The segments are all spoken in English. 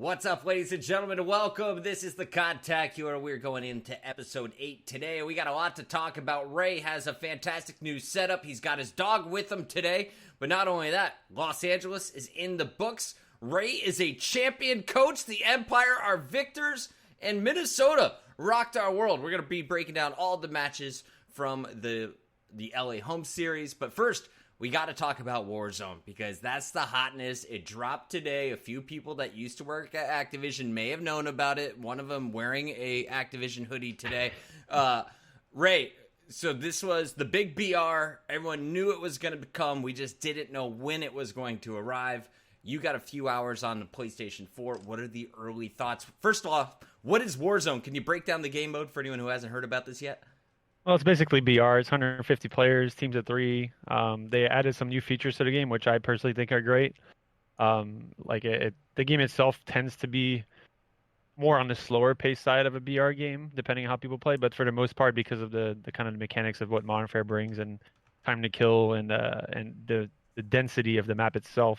What's up, ladies and gentlemen, and welcome. This is the Contacular. We're going into episode 8 today. We got a lot to talk about. Ray has a fantastic new setup. He's got his dog with him today. But not only that, Los Angeles is in the books. Ray is a champion coach. The Empire are victors. And Minnesota rocked our world. We're going to be breaking down all the matches from the LA home series. But first, we got to talk about Warzone because that's the hotness. It dropped today. A few people that used to work at Activision may have known about it. One of them wearing a Activision hoodie today. Ray, so this was the big BR. Everyone knew it was going to come. We just didn't know when it was going to arrive. You got a few hours on the PlayStation 4. What are the early thoughts? First of all, what is Warzone? Can you break down the game mode for anyone who hasn't heard about this yet? Well, it's basically BR. It's 150 players, teams of 3. They added some new features to the game, which I personally think are great. The game itself tends to be more on the slower pace side of a BR game, depending on how people play. But for the most part, because of the kind of mechanics of what Modern Warfare brings and time to kill and the density of the map itself,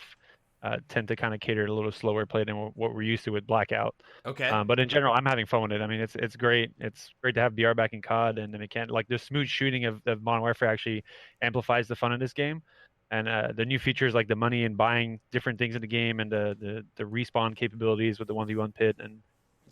tend to kind of cater to a little slower play than what we're used to with Blackout. Okay. But in general, I'm having fun with it. I mean, it's great. It's great to have BR back in COD, and the the smooth shooting of Modern Warfare actually amplifies the fun of this game. And the new features like the money and buying different things in the game, and the respawn capabilities with the 1v1 pit, and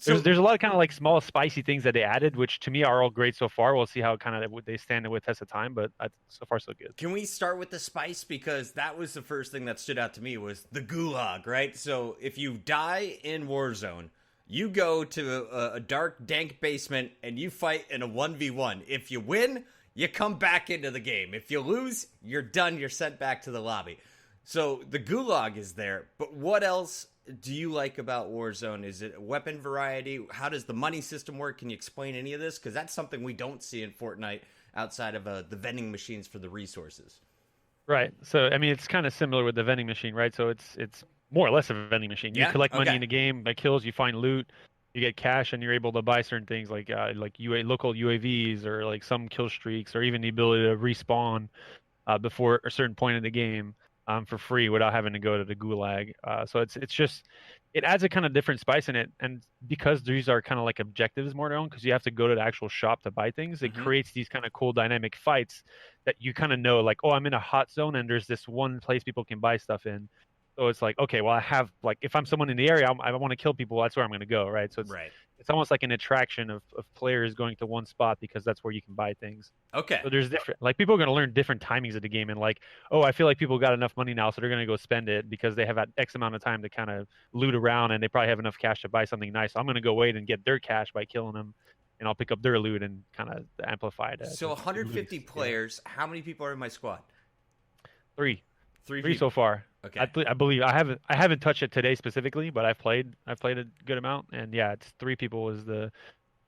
there's a lot of kind of like small spicy things that they added, which to me are all great so far. We'll see how kind of they stand with test of time, but so far so good. Can we start with the spice? Because that was the first thing that stood out to me was the gulag, right? So if you die in Warzone, you go to a dark, dank basement and you fight in a 1v1. If you win, you come back into the game. If you lose, you're done. You're sent back to the lobby. So the gulag is there, but what else do you like about Warzone? Is it a weapon variety? How does the money system work? Can you explain any of this? Because that's something we don't see in Fortnite outside of the vending machines for the resources. Right. So I mean, it's kind of similar with the vending machine, right? So it's more or less of a vending machine. You collect money in the game by kills, you find loot, you get cash, and you're able to buy certain things like local UAVs or like some kill streaks, or even the ability to respawn before a certain point in the game. For free without having to go to the gulag. So it's just, it adds a kind of different spice in it. And because these are kind of like objectives more their own, because you have to go to the actual shop to buy things, it creates these kind of cool dynamic fights that you kind of know, like, oh, I'm in a hot zone and there's this one place people can buy stuff in. So it's like, okay, well, I have, like, if I'm someone in the area, I want to kill people, that's where I'm going to go, right? So it's almost like an attraction of players going to one spot because that's where you can buy things. Okay. So there's different, like, people are going to learn different timings of the game, and like, oh, I feel like people got enough money now, so they're going to go spend it because they have had X amount of time to kind of loot around, and they probably have enough cash to buy something nice. So I'm going to go wait and get their cash by killing them, and I'll pick up their loot and kind of amplify it. So 150 players, how many people are in my squad? Three Three so far. Okay. I believe I haven't touched it today specifically, but I've played a good amount, and yeah, it's 3 people is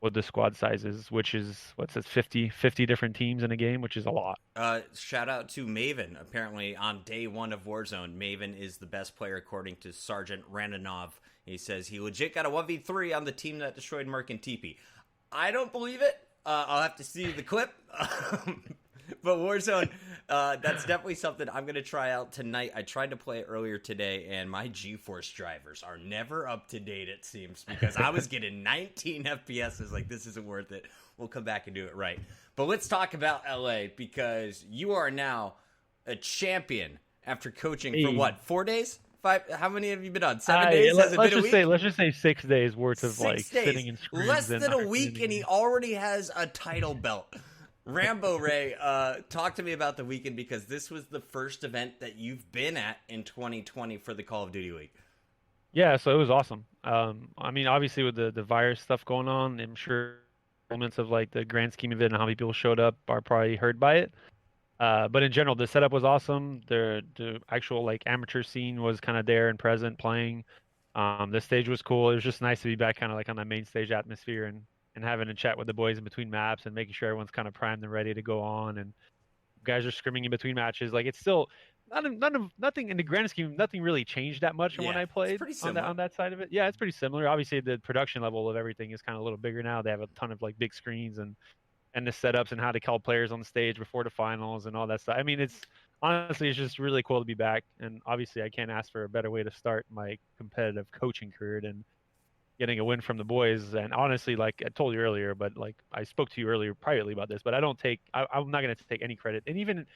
what the squad size is, which is what's it, 50 different teams in a game, which is a lot. Shout out to Maven. Apparently on day 1 of Warzone, Maven is the best player according to Sergeant Rananov. He says he legit got a 1v3 on the team that destroyed Merc and TP. I don't believe it. I'll have to see the clip. But Warzone, that's definitely something I'm going to try out tonight. I tried to play it earlier today, and my GeForce drivers are never up to date, it seems, because I was getting 19 FPSs. Like, this isn't worth it. We'll come back and do it right. But let's talk about LA, because you are now a champion after coaching for what, 4 days? 5? How many have you been on? 7 days? Has it been a week? Let's just say 6 days worth of sitting in screens. Less than a week, and he already has a title belt. Rambo Ray, talk to me about the weekend, because this was the first event that you've been at in 2020 for the Call of Duty League. Yeah, so it was awesome. I mean, obviously with the virus stuff going on, I'm sure elements of like the grand scheme of it and how many people showed up are probably hurt by it. But in general, the setup was awesome. The actual like amateur scene was kind of there and present playing. The stage was cool. It was just nice to be back kind of like on that main stage atmosphere and having a chat with the boys in between maps and making sure everyone's kind of primed and ready to go on, and guys are scrimming in between matches. Like, it's still nothing in the grand scheme. Nothing really changed that much from when I played on that side of it. Yeah, it's pretty similar. Obviously, the production level of everything is kind of a little bigger now. They have a ton of like big screens and the setups and how to call players on the stage before the finals and all that stuff. I mean, it's honestly, it's just really cool to be back. And obviously, I can't ask for a better way to start my competitive coaching career than getting a win from the boys. And honestly, like I told you earlier, but like I spoke to you earlier privately about this, but I'm not going to take any credit. And even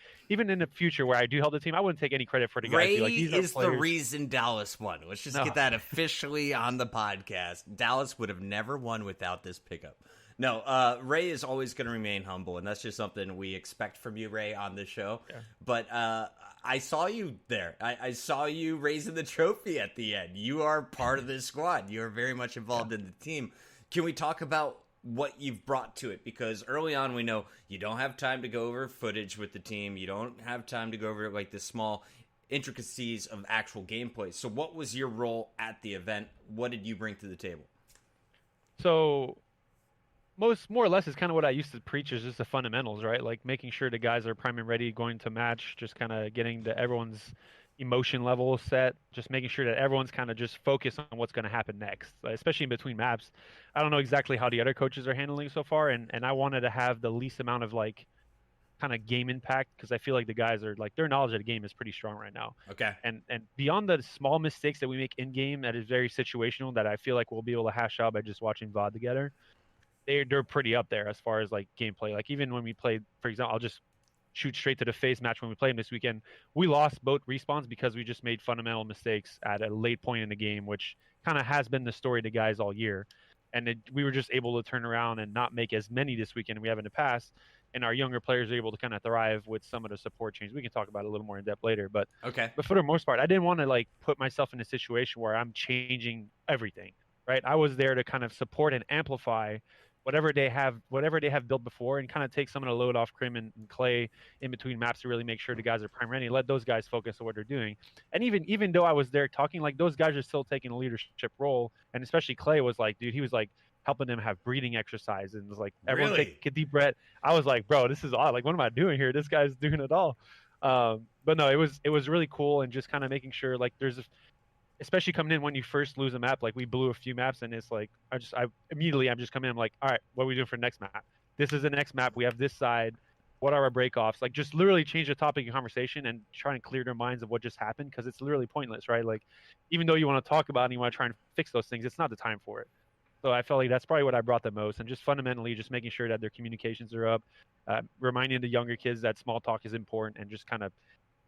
in the future where I do help the team, I wouldn't take any credit for the guys. Ray Like these are is the players. reason Dallas won. Let's just No, get that officially on the podcast. Dallas would have never won without this pickup. No, Ray is always going to remain humble, and that's just something we expect from you, Ray, on this show. yeah. But I saw you there. I saw you raising the trophy at the end. You are part of this squad. You are very much involved in the team. Can we talk about what you've brought to it? Because early on, we know you don't have time to go over footage with the team. You don't have time to go over like the small intricacies of actual gameplay. So what was your role at the event? What did you bring to the table? So more or less is kind of what I used to preach is just the fundamentals, right? Like making sure the guys are prime and ready going to match, just kind of getting everyone's emotion level set, just making sure that everyone's kind of just focused on what's going to happen next, especially in between maps. I don't know exactly how the other coaches are handling so far, and I wanted to have the least amount of like kind of game impact because I feel like the guys are like their knowledge of the game is pretty strong right now. Okay. And beyond the small mistakes that we make in game that is very situational that I feel like we'll be able to hash out by just watching VOD together. They're pretty up there as far as like gameplay. Like even when we played, for example, I'll just shoot straight to the FaZe match when we played them this weekend. We lost both respawns because we just made fundamental mistakes at a late point in the game, which kind of has been the story to guys all year. And we were just able to turn around and not make as many this weekend we have in the past. And our younger players are able to kind of thrive with some of the support changes. We can talk about it a little more in depth later. But Okay. But for the most part, I didn't want to like put myself in a situation where I'm changing everything. Right. I was there to kind of support and amplify whatever they have built before and kind of take some of the load off Crim and Clay in between maps to really make sure the guys are prime ready. Let those guys focus on what they're doing. And even though I was there talking, like those guys are still taking a leadership role. And especially Clay was like, dude, he was like helping them have breathing exercise and was like, everyone take a deep breath. I was like, bro, this is odd. Like, what am I doing here? This guy's doing it all. But no, it was really cool and just kind of making sure like especially coming in when you first lose a map, like we blew a few maps and it's like, I'm just coming in, I'm like, all right, what are we doing for the next map? This is the next map. We have this side. What are our breakoffs? Like just literally change the topic of conversation and try and clear their minds of what just happened. Cause it's literally pointless, right? Like even though you want to talk about it and you want to try and fix those things, it's not the time for it. So I felt like that's probably what I brought the most and just fundamentally just making sure that their communications are up, reminding the younger kids that small talk is important and just kind of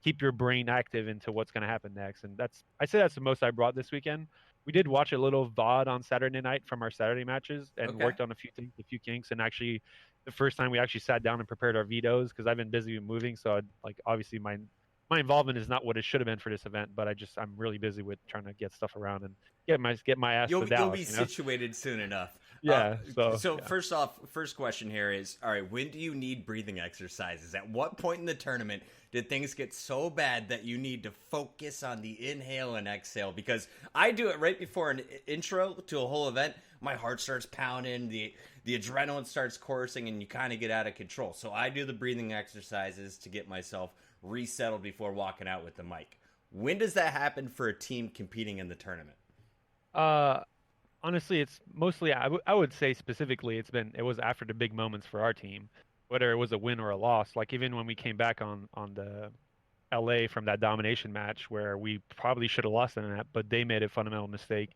keep your brain active into what's going to happen next. And I'd say that's the most I brought this weekend. We did watch a little VOD on Saturday night from our Saturday matches and worked on a few things, a few kinks. And actually the first time we actually sat down and prepared our vetoes because I've been busy with moving. So obviously my involvement is not what it should have been for this event, but I'm really busy with trying to get stuff around and get my ass to Dallas. You'll be situated soon enough. Yeah. First question here is, all right, when do you need breathing exercises? At what point in the tournament did things get so bad that you need to focus on the inhale and exhale? Because I do it right before an intro to a whole event. My heart starts pounding, the adrenaline starts coursing, and you kind of get out of control. So I do the breathing exercises to get myself resettled before walking out with the mic. When does that happen for a team competing in the tournament? Honestly, it's mostly I would say specifically it was after the big moments for our team, whether it was a win or a loss. Like even when we came back on the LA from that domination match where we probably should have lost in that, but they made a fundamental mistake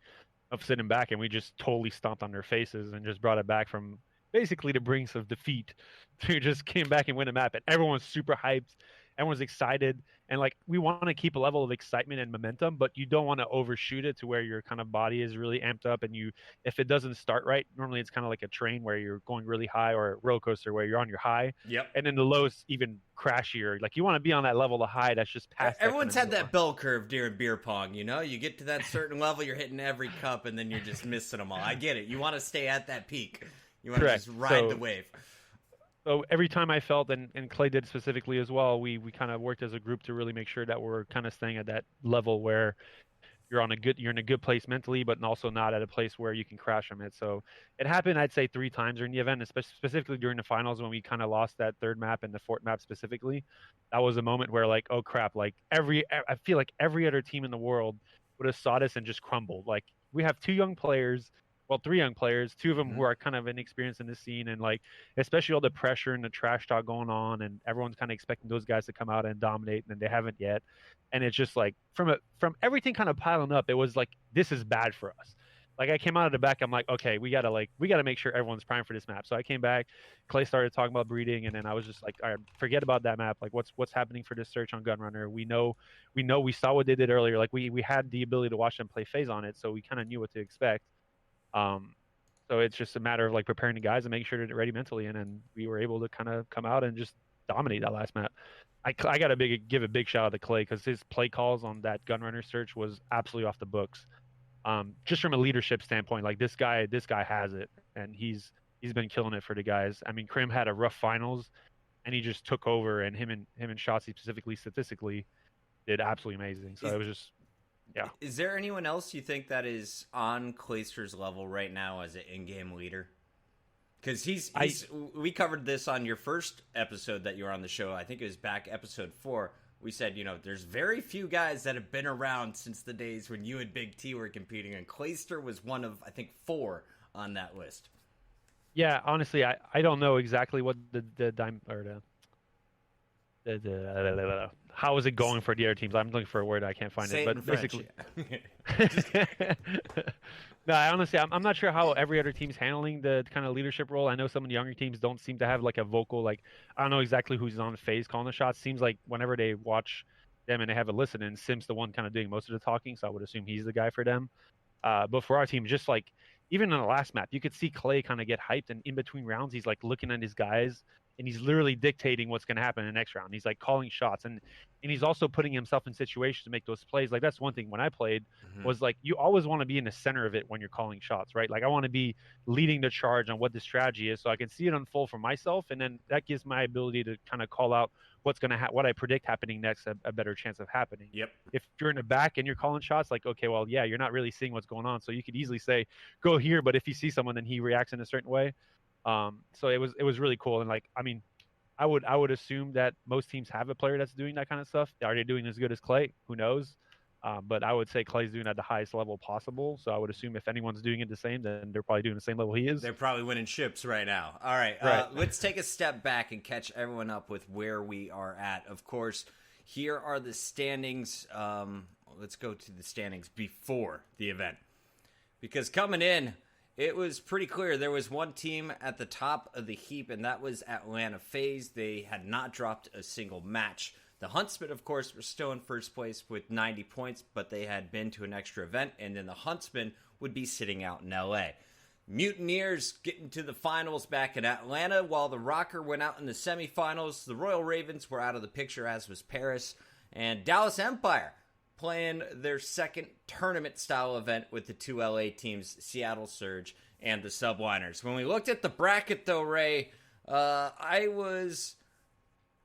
of sitting back and we just totally stomped on their faces and just brought it back from basically the brinks of defeat to just came back and win a map. And everyone's super hyped. Everyone's excited. And like, we want to keep a level of excitement and momentum, but you don't want to overshoot it to where your kind of body is really amped up. And if it doesn't start right, normally it's kind of like a train where you're going really high or a roller coaster where you're on your high. Yep. And then the low's even crashier. Like you want to be on that level of high that's just past. Everyone's had that bell curve during beer pong, you know? You get to that certain level, you're hitting every cup, and then you're just missing them all. I get it. You want to stay at that peak. You want to just ride the wave. So every time I felt, and Clay did specifically as well, we kind of worked as a group to really make sure that we're kind of staying at that level where you're in a good place mentally, but also not at a place where you can crash from it. So it happened, I'd say 3 times during the event, specifically during the finals when we kind of lost that third map and the fourth map specifically. That was a moment where like, oh crap, like I feel like every other team in the world would have saw this and just crumbled. Like we have 2 young players. well, three young players, two of them who are kind of inexperienced in this scene, and like especially all the pressure and the trash talk going on, and everyone's kind of expecting those guys to come out and dominate, and they haven't yet. And it's just like from everything kind of piling up, it was like this is bad for us. Like I came out of the back, I'm like, okay, we gotta make sure everyone's primed for this map. So I came back, Clay started talking about breeding, and then I was just like, all right, forget about that map. Like what's happening for this search on Gunrunner? We saw what they did earlier. Like we had the ability to watch them play FaZe on it, so we kind of knew what to expect. So it's just a matter of like preparing the guys and making sure they're ready mentally, and we were able to kind of come out and just dominate that last map. I got to give a big shout out to Clay because his play calls on that Gunrunner search was absolutely off the books. Just from a leadership standpoint, like this guy has it, and he's been killing it for the guys. I mean, Krim had a rough finals, and he just took over, and him and Shotzi specifically statistically did absolutely amazing. So it was just, yeah. Is there anyone else you think that is on Clayster's level right now as an in-game leader? Because we covered this on your first episode that you were on the show. I think it was back episode 4. We said, there's very few guys that have been around since the days when you and Big T were competing, and Clayster was one of, I think, 4 on that list. Yeah, honestly, I don't know exactly what how is it going for the other teams? I'm looking for a word, I can't find it. But basically, no, honestly, I'm not sure how every other team's handling the kind of leadership role. I know some of the younger teams don't seem to have like a vocal, like I don't know exactly who's on FaZe calling the shots. Seems like whenever they watch them and they have a listen, and Sim's the one kind of doing most of the talking, so I would assume he's the guy for them. But for our team, just like even in the last map, you could see Clay kind of get hyped, and in between rounds, he's like looking at his guys, and he's literally dictating what's going to happen in the next round. He's like calling shots, and he's also putting himself in situations to make those plays. Like that's one thing when I played was like you always want to be in the center of it when you're calling shots, right? Like I want to be leading the charge on what the strategy is, so I can see it unfold for myself, and then that gives my ability to kind of call out what's going to what I predict happening next a better chance of happening. Yep. If you're in the back and you're calling shots, like okay, well, yeah, you're not really seeing what's going on, so you could easily say go here, but if you see someone, then he reacts in a certain way. So it was really cool, and like I mean, I would assume that most teams have a player that's doing that kind of stuff. Are they doing as good as Clay? Who knows? But I would say Clay's doing it at the highest level possible. So I would assume if anyone's doing it the same, then they're probably doing the same level he is. They're probably winning ships right now. All right, let's take a step back and catch everyone up with where we are at. Of course, here are the standings. Let's go to the standings before the event. Because coming in, it was pretty clear. There was one team at the top of the heap, and that was ATL FaZe. They had not dropped a single match. The Huntsmen, of course, were still in first place with 90 points, but they had been to an extra event, and then the Huntsmen would be sitting out in LA. Mutineers getting to the finals back in Atlanta, while the Rocker went out in the semifinals. The Royal Ravens were out of the picture, as was Paris, and Dallas Empire playing their second tournament-style event with the 2 LA teams, Seattle Surge and the Subliners. When we looked at the bracket, though, Ray, I was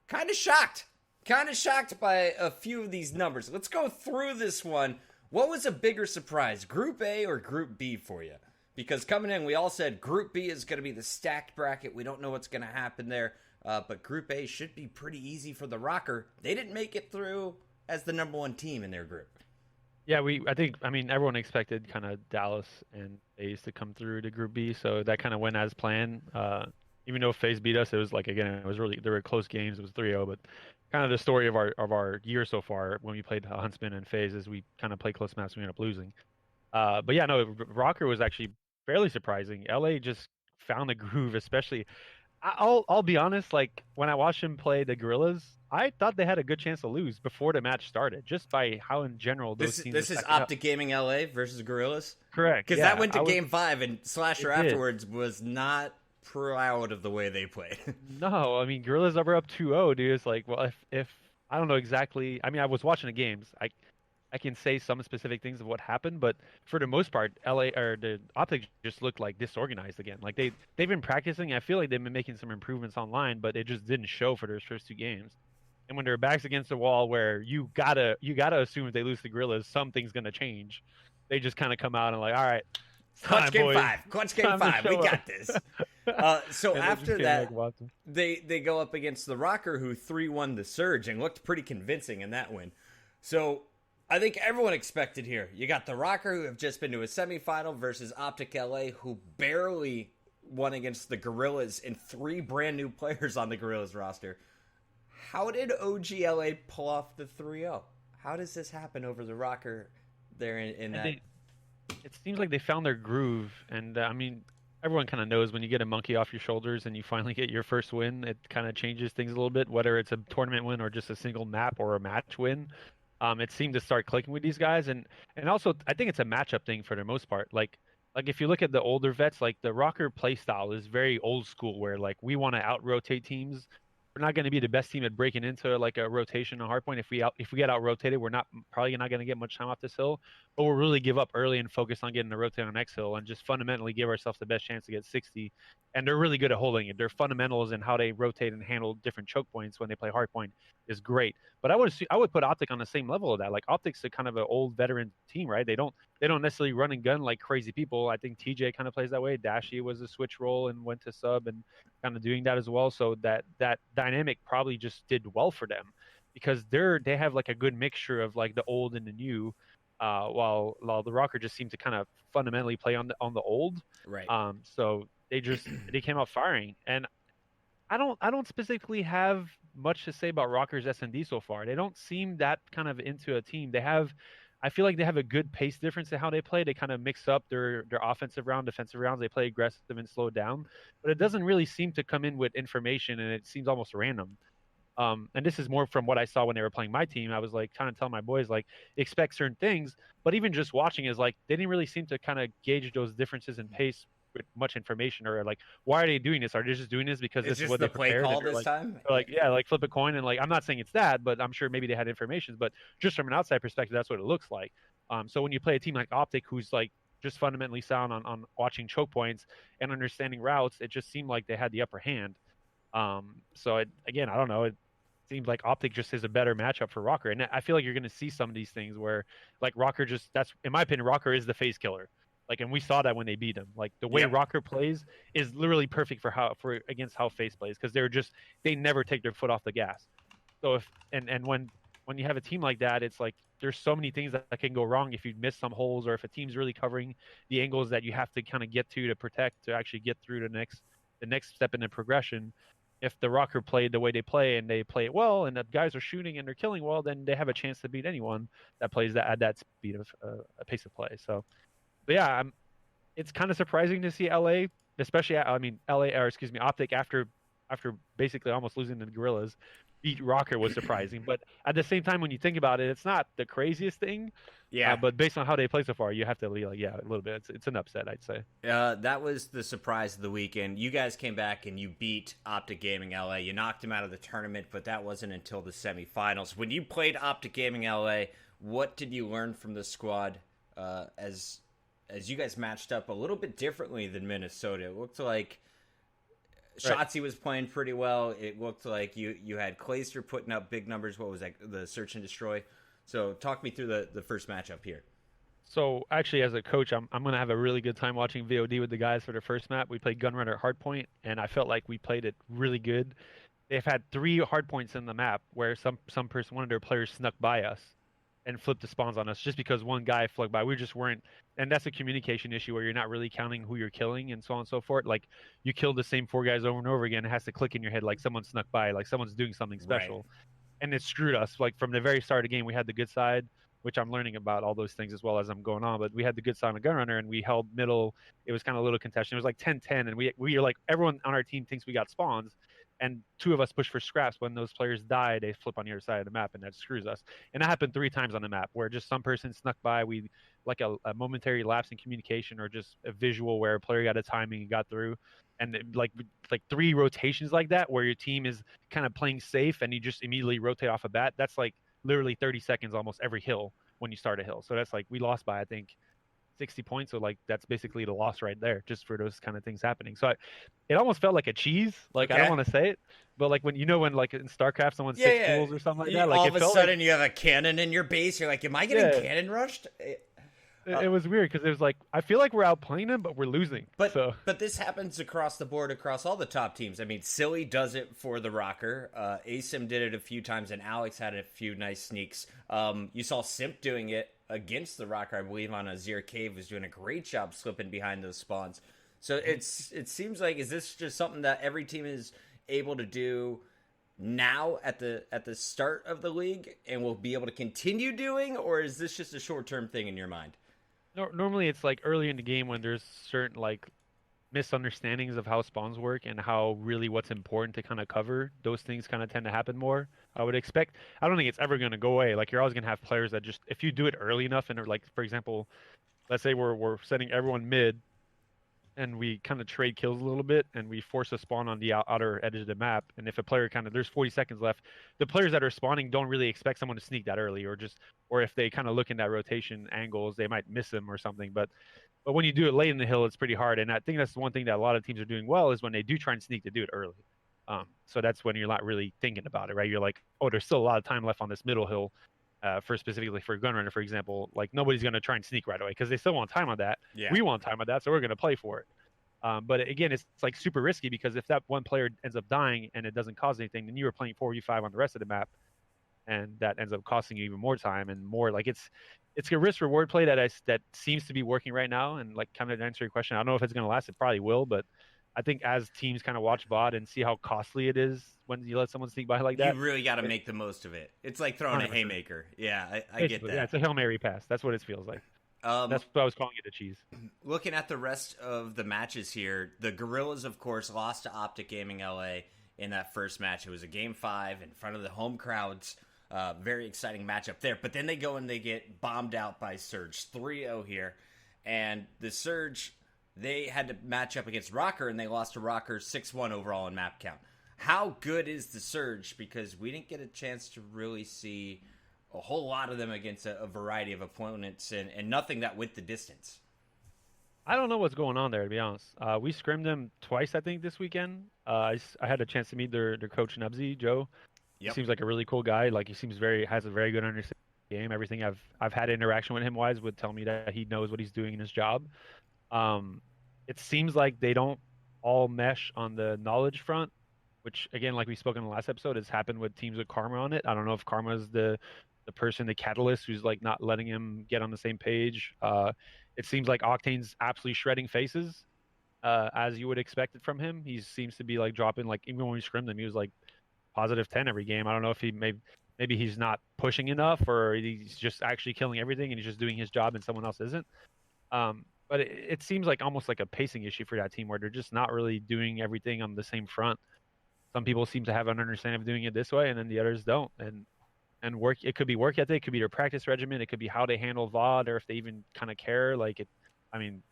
kind of shocked. Kind of shocked by a few of these numbers. Let's go through this one. What was a bigger surprise, Group A or Group B for you? Because coming in, we all said Group B is going to be the stacked bracket. We don't know what's going to happen there. But Group A should be pretty easy for the Rocker. They didn't make it through as the number one team in their group. Yeah, I mean, everyone expected kind of Dallas and FaZe to come through to Group B, so that kind of went as planned. Even though FaZe beat us, it was like, again, it was really, there were close games. It was 3-0, but kind of the story of our year so far when we played Huntsman and FaZe is we kind of played close maps and we ended up losing. But yeah, no, Rocker was actually fairly surprising. LA just found the groove, especially. I'll be honest, like when I watched him play the Gorillas, I thought they had a good chance to lose before the match started, just by how in general those teams. This is OpTic Gaming LA versus Gorillas? Correct. Because that went to Game 5, and Slasher afterwards was not proud of the way they played. No, I mean, Gorillas were up 2-0, dude. It's like, well, if I don't know exactly. I mean, I was watching the games. I can say some specific things of what happened, but for the most part, LA or the OpTic just looked like disorganized again. Like they've been practicing. I feel like they've been making some improvements online, but it just didn't show for their first 2 games. And when their backs against the wall, where you gotta assume if they lose the Gorillas, something's gonna change. They just kind of come out and like, all right, Clutch game 5, Clutch game 5, we got this. So after that, they go up against the Rocker, who 3-1 the Surge and looked pretty convincing in that win. So I think everyone expected here. You got the Rocker, who have just been to a semifinal, versus OpTic LA, who barely won against the Gorillas, and 3 brand new players on the Gorillas roster. How did OGLA pull off the 3-0? How does this happen over the Rocker there in that? It seems like they found their groove, and I mean, everyone kind of knows when you get a monkey off your shoulders and you finally get your first win, it kind of changes things a little bit, whether it's a tournament win or just a single map or a match win. It seemed to start clicking with these guys, and also I think it's a matchup thing for the most part. Like if you look at the older vets, like the Rocker play style is very old school, where like we want to out rotate teams. We're not going to be the best team at breaking into like a rotation or hardpoint. If we get out rotated, we're probably not going to get much time off this hill. But we'll really give up early and focus on getting the rotate on next hill and just fundamentally give ourselves the best chance to get 60. And they're really good at holding it. Their fundamentals and how they rotate and handle different choke points when they play hardpoint is great. But I would put OpTic on the same level of that. Like OpTic's a kind of an old veteran team, right? They don't necessarily run and gun like crazy people. I think TJ kind of plays that way. Dashy was a switch role and went to sub and kind of doing that as well. So that dynamic probably just did well for them because they have like a good mixture of like the old and the new. While the Rocker just seemed to kind of fundamentally play on the old. Right. So they came out firing, and I don't specifically have much to say about Rocker's S&D so far. They don't seem that kind of into a team. I feel like they have a good pace difference in how they play. They kind of mix up their offensive round, defensive rounds. They play aggressive and slow down, but it doesn't really seem to come in with information, and it seems almost random. And this is more from what I saw when they were playing my team. I was like trying to tell my boys like expect certain things, but even just watching is like they didn't really seem to kind of gauge those differences in pace with much information, or like why are they doing this? Are they just doing this because this is what they play call this like, time? Like yeah, like flip a coin and like I'm not saying it's that, but I'm sure maybe they had information. But just from an outside perspective, that's what it looks like. So when you play a team like OpTic, who's like just fundamentally sound on watching choke points and understanding routes, it just seemed like they had the upper hand. So I don't know. It seems like OpTic just is a better matchup for Rocker, and I feel like you're going to see some of these things where, like Rocker that's in my opinion, Rocker is the FaZe killer. Like, and we saw that when they beat him. Like the way Rocker plays is literally perfect for against how FaZe plays because they never take their foot off the gas. So if when you have a team like that, it's like there's so many things that can go wrong if you miss some holes or if a team's really covering the angles that you have to kind of get to protect to actually get through the next step in the progression. If the Rocker played the way they play and they play it well and the guys are shooting and they're killing well, then they have a chance to beat anyone that plays that at that speed of a pace of play. So, but yeah, it's kind of surprising to see LA, especially OpTic after basically almost losing to the Gorillas, beat Rocker was surprising. But at the same time, when you think about it, it's not the craziest thing. Yeah. But based on how they play so far, you have to be like, yeah, a little bit. It's an upset, I'd say. That was the surprise of the weekend. You guys came back and you beat OpTic Gaming LA. You knocked them out of the tournament, but that wasn't until the semifinals. When you played OpTic Gaming LA, what did you learn from the squad as you guys matched up a little bit differently than Minnesota? It looked like Shotzi was playing pretty well. It looked like you had Clayster putting up big numbers. What was that? The Search and Destroy. So talk me through the first matchup here. So actually, as a coach, I'm going to have a really good time watching VOD with the guys for the first map. We played Gunrunner at Hardpoint, and I felt like we played it really good. They've had 3 hardpoints in the map where one of their players snuck by us and flipped the spawns on us just because one guy flugged by. We just weren't, and that's a communication issue where you're not really counting who you're killing and so on and so forth. Like you killed the same 4 guys over and over again. It has to click in your head like someone snuck by, like someone's doing something special. Right. And it screwed us. Like from the very start of the game, we had the good side, which I'm learning about all those things as well as I'm going on. But we had the good side on Gunrunner, and we held middle. It was kind of a little contested. It was like 10-10, and we were like, everyone on our team thinks we got spawns, and 2 of us push for scraps. When those players die, they flip on the other side of the map, and that screws us. And that happened 3 times on the map, where just some person snuck by. We like a momentary lapse in communication, or just a visual where a player got a timing and got through. And like 3 rotations like that, where your team is kind of playing safe and you just immediately rotate off a bat. That's like literally 30 seconds almost every hill when you start a hill. So that's like we lost by I think 60 points. So like that's basically the loss right there, just for those kind of things happening. So it almost felt like a cheese. Like I don't want to say it, but like when like in StarCraft someone 6 fools or something like that. Like all of a sudden you have a cannon in your base. You're like, am I getting cannon rushed? It was weird because it was like I feel like we're outplaying them, but we're losing. But this happens across the board, across all the top teams. I mean, Silly does it for the Rocker. Asim did it a few times, and Alex had a few nice sneaks. You saw Simp doing it against the Rocker, I believe, on Azir Cave, was doing a great job slipping behind those spawns. So it seems like, is this just something that every team is able to do now at the start of the league and will be able to continue doing, or is this just a short-term thing in your mind? Normally it's like early in the game when there's certain like misunderstandings of how spawns work and how really what's important to kind of cover. Those things kind of tend to happen more. I would expect. I don't think it's ever going to go away. Like you're always going to have players that just if you do it early enough and like for example, let's say we're setting everyone mid and we kind of trade kills a little bit and we force a spawn on the outer edge of the map, and if a player kind of there's 40 seconds left, the players that are spawning don't really expect someone to sneak that early, or if they kind of look in that rotation angles they might miss them or something. But when you do it late in the hill it's pretty hard, and I think that's the one thing that a lot of teams are doing well is when they do try and sneak to do it early. So that's when you're not really thinking about it, right? You're like, oh, there's still a lot of time left on this middle hill. For specifically for Gunrunner, for example, like nobody's going to try and sneak right away because they still want time on that. Yeah. We want time on that, so we're going to play for it. But again, it's like super risky because if that one player ends up dying and it doesn't cause anything, then you were playing 4v5 on the rest of the map, and that ends up costing you even more time and more. Like it's a risk reward play that seems to be working right now. And like kind of to answer your question, I don't know if it's going to last. It probably will, but I think as teams kind of watch bot and see how costly it is when you let someone sneak by like that, you really got to make the most of it. It's like throwing 100%. A haymaker. Yeah, I get that. Yeah, it's a Hail Mary pass. That's what it feels like. That's what I was calling it, a cheese. Looking at the rest of the matches here, the Gorillas, of course, lost to OpTic Gaming LA in that first match. It was a Game 5 in front of the home crowds. Very exciting matchup there. But then they go and they get bombed out by Surge 3-0 here. And the Surge, they had to match up against Rocker, and they lost to Rocker 6-1 overall in map count. How good is the Surge? Because we didn't get a chance to really see a whole lot of them against a variety of opponents, and nothing that went the distance. I don't know what's going on there, to be honest. We scrimmed them twice, I think, this weekend. I had a chance to meet their coach, Nubsy, Joe. Yep. He seems like a really cool guy. Like he seems has a very good understanding of the game. Everything I've had interaction with him wise would tell me that he knows what he's doing in his job. It seems like they don't all mesh on the knowledge front, which again, like we spoke in the last episode, has happened with teams with Karma on it. I don't know if Karma is the person, the catalyst, who's like not letting him get on the same page. It seems like Octane's absolutely shredding faces, as you would expect it from him. He seems to be like dropping, like even when we scrimmed him, he was like positive 10 every game. I don't know if maybe he's not pushing enough, or he's just actually killing everything and he's just doing his job and someone else isn't. But it seems like almost like a pacing issue for that team where they're just not really doing everything on the same front. Some people seem to have an understanding of doing it this way, and then the others don't. And work, it could be work ethic, it could be their practice regimen, it could be how they handle VOD, or if they even kind of care. Like it, I mean,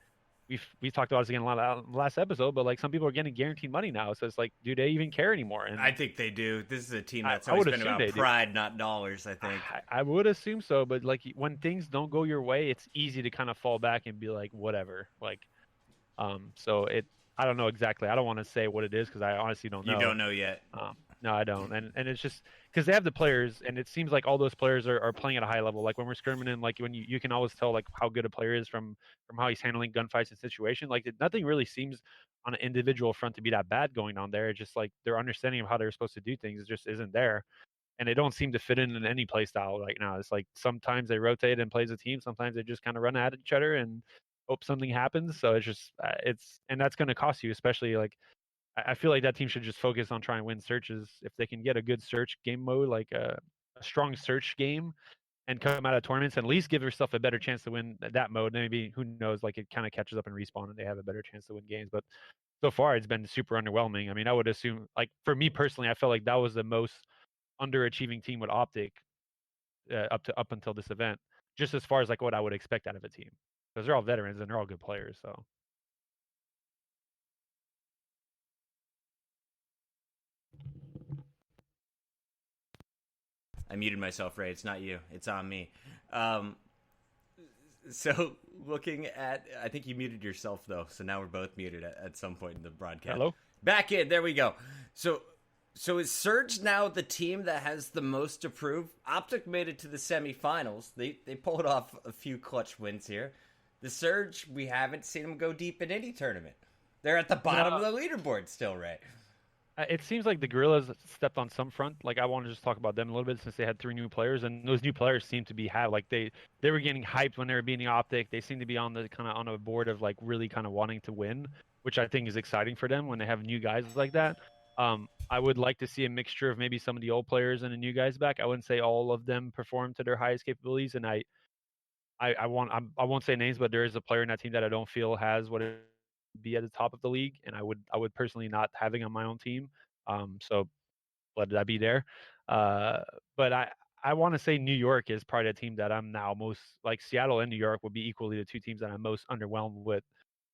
we've talked about this again a lot in the last episode, but like some people are getting guaranteed money now, so it's like, do they even care anymore? And I think they do. This is a team that's always been about pride, not dollars. I think I would assume so, but like when things don't go your way, it's easy to kind of fall back and be like, whatever. Like, so I don't know exactly. I don't want to say what it is because I honestly don't know. You don't know yet. No, I don't. And it's just because they have the players, and it seems like all those players are playing at a high level. Like when we're scrimming in, like when you can always tell like how good a player is from how he's handling gunfights and situation. Like nothing really seems on an individual front to be that bad going on there. It's just like their understanding of how they're supposed to do things just isn't there. And they don't seem to fit in any play style right now. It's like sometimes they rotate and play as a team. Sometimes they just kind of run at each other and hope something happens. So it's just and that's going to cost you, especially like I feel like that team should just focus on trying to win searches. If they can get a good search game mode, like a strong search game, and come out of tournaments, and at least give yourself a better chance to win that mode. Maybe, who knows, like it kind of catches up and respawn and they have a better chance to win games. But so far, it's been super underwhelming. I mean, I would assume, like for me personally, I felt like that was the most underachieving team with OpTic up until this event, just as far as like what I would expect out of a team, because they're all veterans and they're all good players. So. I muted myself, Ray. It's not you. It's on me. So looking at, I think you muted yourself though. So now we're both muted at some point in the broadcast. Hello? Back in. There we go. So is Surge now the team that has the most to prove? OpTic made it to the semifinals. They pulled off a few clutch wins here. The Surge, we haven't seen them go deep in any tournament. They're at the bottom of the leaderboard still, Ray. It seems like the Gorillas stepped on some front. Like, I want to just talk about them a little bit since they had 3 new players, and those new players seem to be they were getting hyped when they were beating OpTic. They seem to be on the kind of on a board of like really kind of wanting to win, which I think is exciting for them when they have new guys like that. I would like to see a mixture of maybe some of the old players and the new guys back. I wouldn't say all of them perform to their highest capabilities, and I won't say names, but there is a player in that team that I don't feel has what it be at the top of the league, and I would personally not having on my own team. So let that be there. Uh, but I want to say New York is probably the team that I'm now most like. Seattle and New York would be equally the 2 teams that I'm most underwhelmed with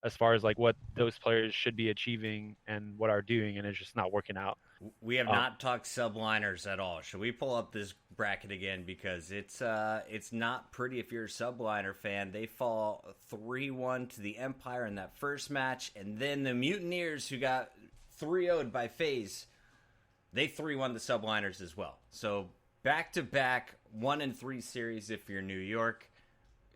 as far as like what those players should be achieving and what are doing, and it's just not working out. We have not talked subliners at all. Should we pull up this bracket again, because it's not pretty if you're a subliner fan. They fall 3-1 to the Empire in that first match, and then the Mutineers, who got 3-0'd by FaZe, they 3-1 the subliners as well. So back to back 1-3 series if you're New York.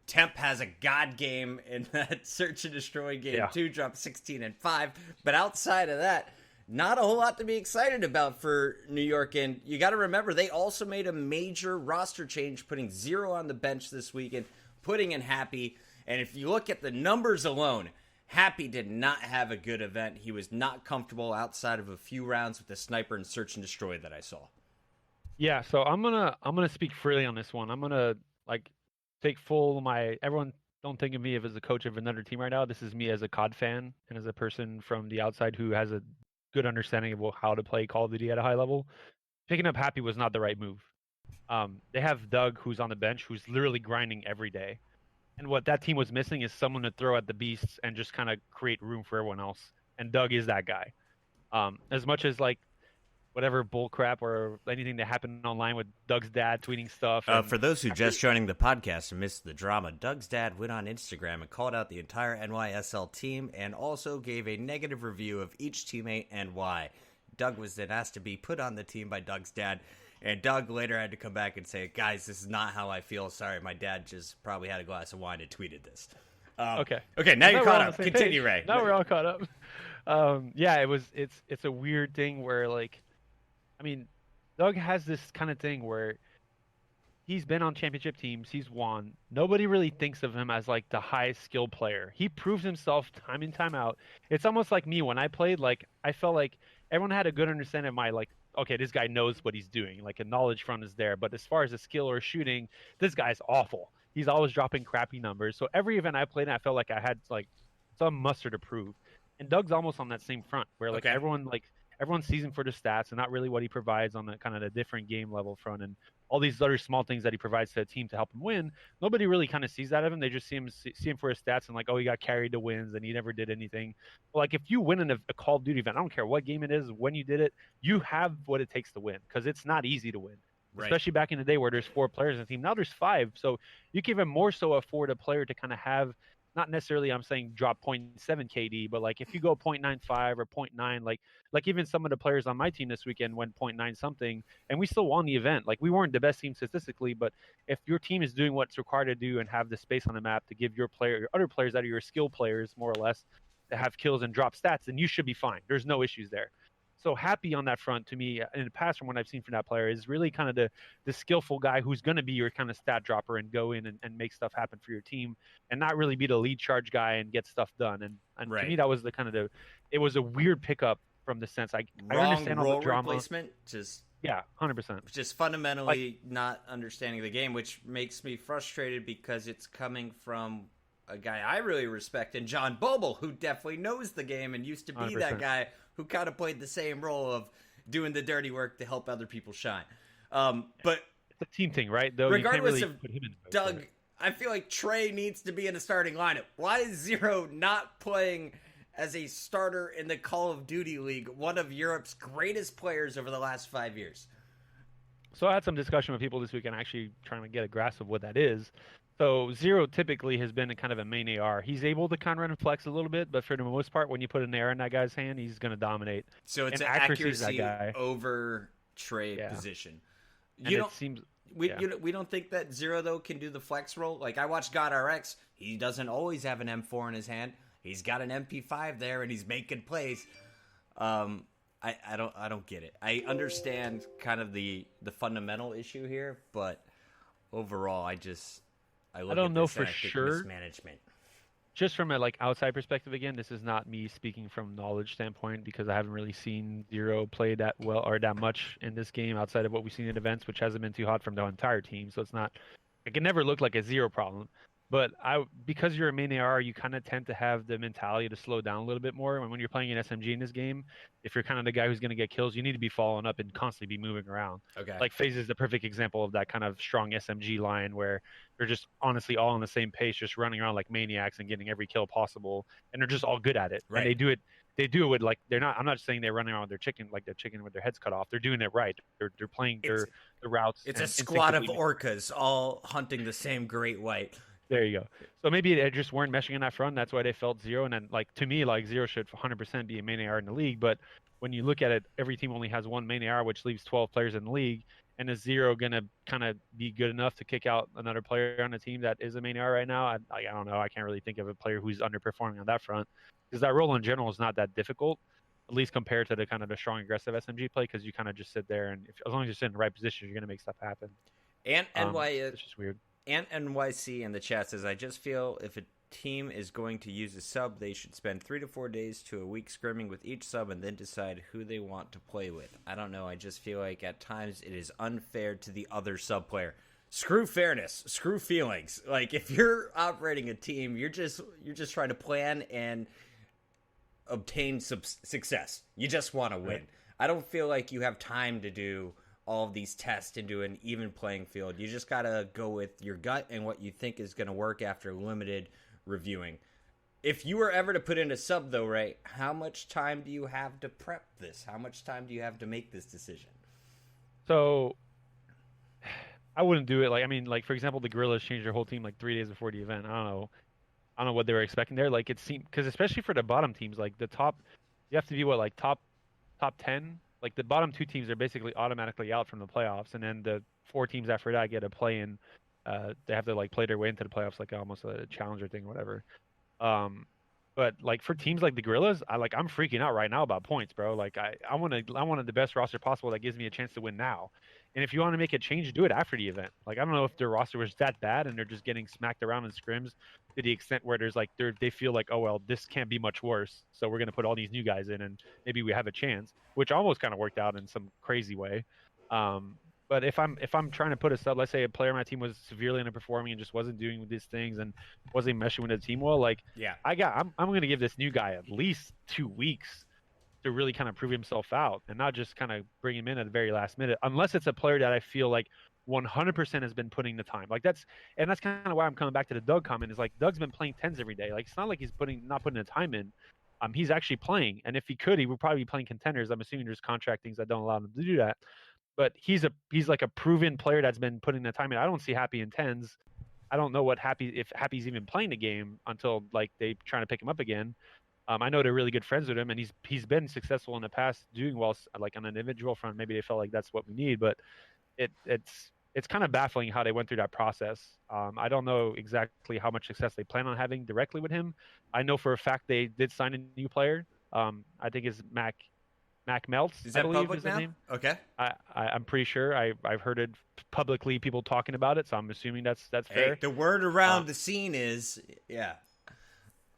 Temp has a god game in that Search and Destroy game too, dropped 16-5. But outside of that, not a whole lot to be excited about for New York. And you got to remember, they also made a major roster change, putting 0 on the bench this weekend, putting in Happy. And if you look at the numbers alone, Happy did not have a good event. He was not comfortable outside of a few rounds with the sniper and Search and Destroy that I saw. Yeah, so I'm gonna speak freely on this one. I'm gonna like take full everyone don't think of me as a coach of another team right now. This is me as a COD fan and as a person from the outside who has a good understanding of how to play Call of Duty at a high level. Picking up Happy was not the right move. They have Doug, who's on the bench, who's literally grinding every day. And what that team was missing is someone to throw at the beasts and just kind of create room for everyone else. And Doug is that guy. As much as like whatever bullcrap or anything that happened online with Doug's dad tweeting stuff. For those who just joining the podcast and missed the drama, Doug's dad went on Instagram and called out the entire NYSL team and also gave a negative review of each teammate and why. Doug was then asked to be put on the team by Doug's dad, and Doug later had to come back and say, guys, this is not how I feel. Sorry, my dad just probably had a glass of wine and tweeted this. Okay, now you're caught up. Continue, Ray. Now we're all caught up. It's a weird thing where, like, I mean, Doug has this kind of thing where he's been on championship teams, he's won. Nobody really thinks of him as like the highest skill player. He proves himself time in, time out. It's almost like me when I played, like I felt like everyone had a good understanding of my like, okay, this guy knows what he's doing. Like a knowledge front is there. But as far as a skill or shooting, this guy's awful. He's always dropping crappy numbers. So every event I played in, I felt like I had like some muster to prove. And Doug's almost on that same front where like everyone sees him for the stats and not really what he provides on the kind of the different game level front and all these other small things that he provides to a team to help him win. Nobody really kind of sees that of him. They just see him for his stats and like, oh, he got carried to wins and he never did anything. But like if you win in a Call of Duty event, I don't care what game it is, when you did it, you have what it takes to win because it's not easy to win. Right. Especially back in the day where there's 4 players in the team. Now there's 5. So you can even more so afford a player to kind of have, not necessarily I'm saying drop 0.7 KD, but like if you go 0.95 or 0.9, like even some of the players on my team this weekend went 0.9 something, and we still won the event. Like we weren't the best team statistically, but if your team is doing what's required to do and have the space on the map to give your other players that are your skill players more or less to have kills and drop stats, then you should be fine. There's no issues there. So Happy on that front to me in the past from what I've seen from that player is really kind of the skillful guy who's going to be your kind of stat dropper and go in and make stuff happen for your team and not really be the lead charge guy and get stuff done. And right. To me, that was it was a weird pickup from the sense I understand all the drama. Replacement, just 100%. Just fundamentally not understanding the game, which makes me frustrated because it's coming from a guy I really respect in John Boble, who definitely knows the game and used to be 100%. That guy who kind of played the same role of doing the dirty work to help other people shine. But it's a team thing, right? Though regardless you of can't really put him in Doug, I feel like Trey needs to be in a starting lineup. Why is Zero not playing as a starter in the Call of Duty League, one of Europe's greatest players over the last 5 years? So I had some discussion with people this weekend actually trying to get a grasp of what that is. So Zero typically has been a kind of a main AR. He's able to kind of run and flex a little bit, but for the most part, when you put an AR in that guy's hand, he's going to dominate. So it's an accuracy over Trey position. And it seems We don't think that Zero, though, can do the flex role. Like, I watched God RX. He doesn't always have an M4 in his hand. He's got an MP5 there, and he's making plays. I don't get it. I understand kind of the fundamental issue here, but overall, I don't know for sure. Mismanagement. Just from a outside perspective, again, this is not me speaking from knowledge standpoint because I haven't really seen Zero play that well or that much in this game outside of what we've seen in events, which hasn't been too hot from the entire team. So it can never look like a Zero problem. But because you're a main AR, you kind of tend to have the mentality to slow down a little bit more. And when you're playing an SMG in this game, if you're kind of the guy who's going to get kills, you need to be following up and constantly be moving around. Okay. Like FaZe is the perfect example of that kind of strong SMG line where they're just honestly all on the same pace, just running around like maniacs and getting every kill possible. And they're just all good at it. Right. And they do it with they're not. I'm not saying they're running around with their chicken with their heads cut off. They're doing it right. They're playing their routes. It's a squad of orcas all hunting the same great white. There you go. So maybe they just weren't meshing in that front. That's why they felt Zero. And then, to me, Zero should 100% be a main AR in the league. But when you look at it, every team only has one main AR, which leaves 12 players in the league. And is Zero going to kind of be good enough to kick out another player on the team that is a main AR right now? I don't know. I can't really think of a player who's underperforming on that front. Because that role in general is not that difficult, at least compared to the kind of the strong, aggressive SMG play, because you kind of just sit there. And as long as you're sitting in the right position, you're going to make stuff happen. And why it's just weird. And NYC in the chat says, I just feel if a team is going to use a sub, they should spend 3 to 4 days to a week scrimming with each sub and then decide who they want to play with. I don't know. I just feel like at times it is unfair to the other sub player. Screw fairness. Screw feelings. Like, if you're operating a team, you're just trying to plan and obtain success. You just want to win. Right. I don't feel like you have time to do all of these tests into an even playing field. You just got to go with your gut and what you think is going to work after limited reviewing. If you were ever to put in a sub, though, Ray, how much time do you have to prep this? How much time do you have to make this decision? So I wouldn't do it. For example, the Gorillas changed their whole team 3 days before the event. I don't know what they were expecting there. It seemed, because especially for the bottom teams, the top, you have to be top 10. The bottom 2 teams are basically automatically out from the playoffs, and then the 4 teams after that get a play in. They have to play their way into the playoffs, almost a challenger thing, or whatever. But for teams like the Gorillas, I'm freaking out right now about points, bro. I wanted the best roster possible that gives me a chance to win now. And if you want to make a change, do it after the event. I don't know if their roster was that bad and they're just getting smacked around in scrims to the extent where there's they feel oh well, this can't be much worse, so we're gonna put all these new guys in and maybe we have a chance, which almost kind of worked out in some crazy way. But if I'm trying to put a sub, let's say a player on my team was severely underperforming and just wasn't doing these things and wasn't meshing with the team well, I'm gonna give this new guy at least 2 weeks to really kind of prove himself out and not just kind of bring him in at the very last minute, unless it's a player that I feel 100% has been putting the time. That's kind of why I'm coming back to the Doug comment is Doug's been playing 10s every day. It's not like he's not putting the time in. He's actually playing, and if he could, he would probably be playing contenders. I'm assuming there's contract things that don't allow him to do that. But he's a proven player that's been putting the time in. I don't see Happy in 10s. I don't know if Happy's even playing the game until they trying to pick him up again. I know they're really good friends with him, and he's been successful in the past doing well on an individual front. Maybe they felt that's what we need, but it's kind of baffling how they went through that process. I don't know exactly how much success they plan on having directly with him. I know for a fact they did sign a new player. I think it's Mac Meltz. Is that public now? Name. Okay. I'm pretty sure. I've heard it publicly, people talking about it, so I'm assuming that's fair. The word around the scene is, yeah.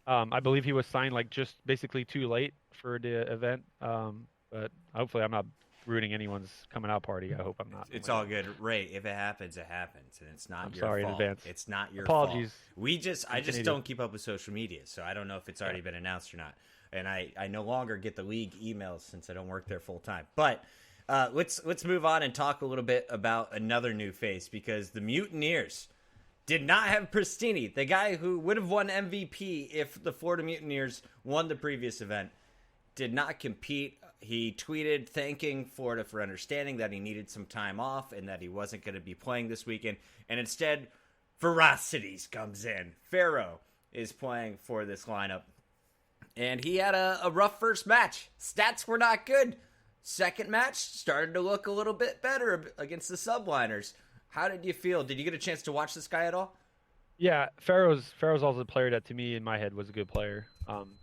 I believe he was signed just basically too late for the event. But hopefully I'm not ruining anyone's coming out party. I hope I'm not. It's all good, Ray. If it happens, it happens, and it's not your sorry fault. In advance. It's not your Apologies. fault. I just don't keep up with social media, so I don't know if it's already been announced or not. And I no longer get the league emails since I don't work there full time. But let's move on and talk a little bit about another new face, because the Mutineers did not have Pristini, the guy who would have won MVP if the Florida Mutineers won the previous event, did not compete. He tweeted thanking Florida for understanding that he needed some time off and that he wasn't going to be playing this weekend. And instead, Ferocities comes in. Pharaoh is playing for this lineup. And he had a rough first match. Stats were not good. Second match started to look a little bit better against the subliners. How did you feel? Did you get a chance to watch this guy at all? Yeah, Pharaoh's also a player that to me in my head was a good player.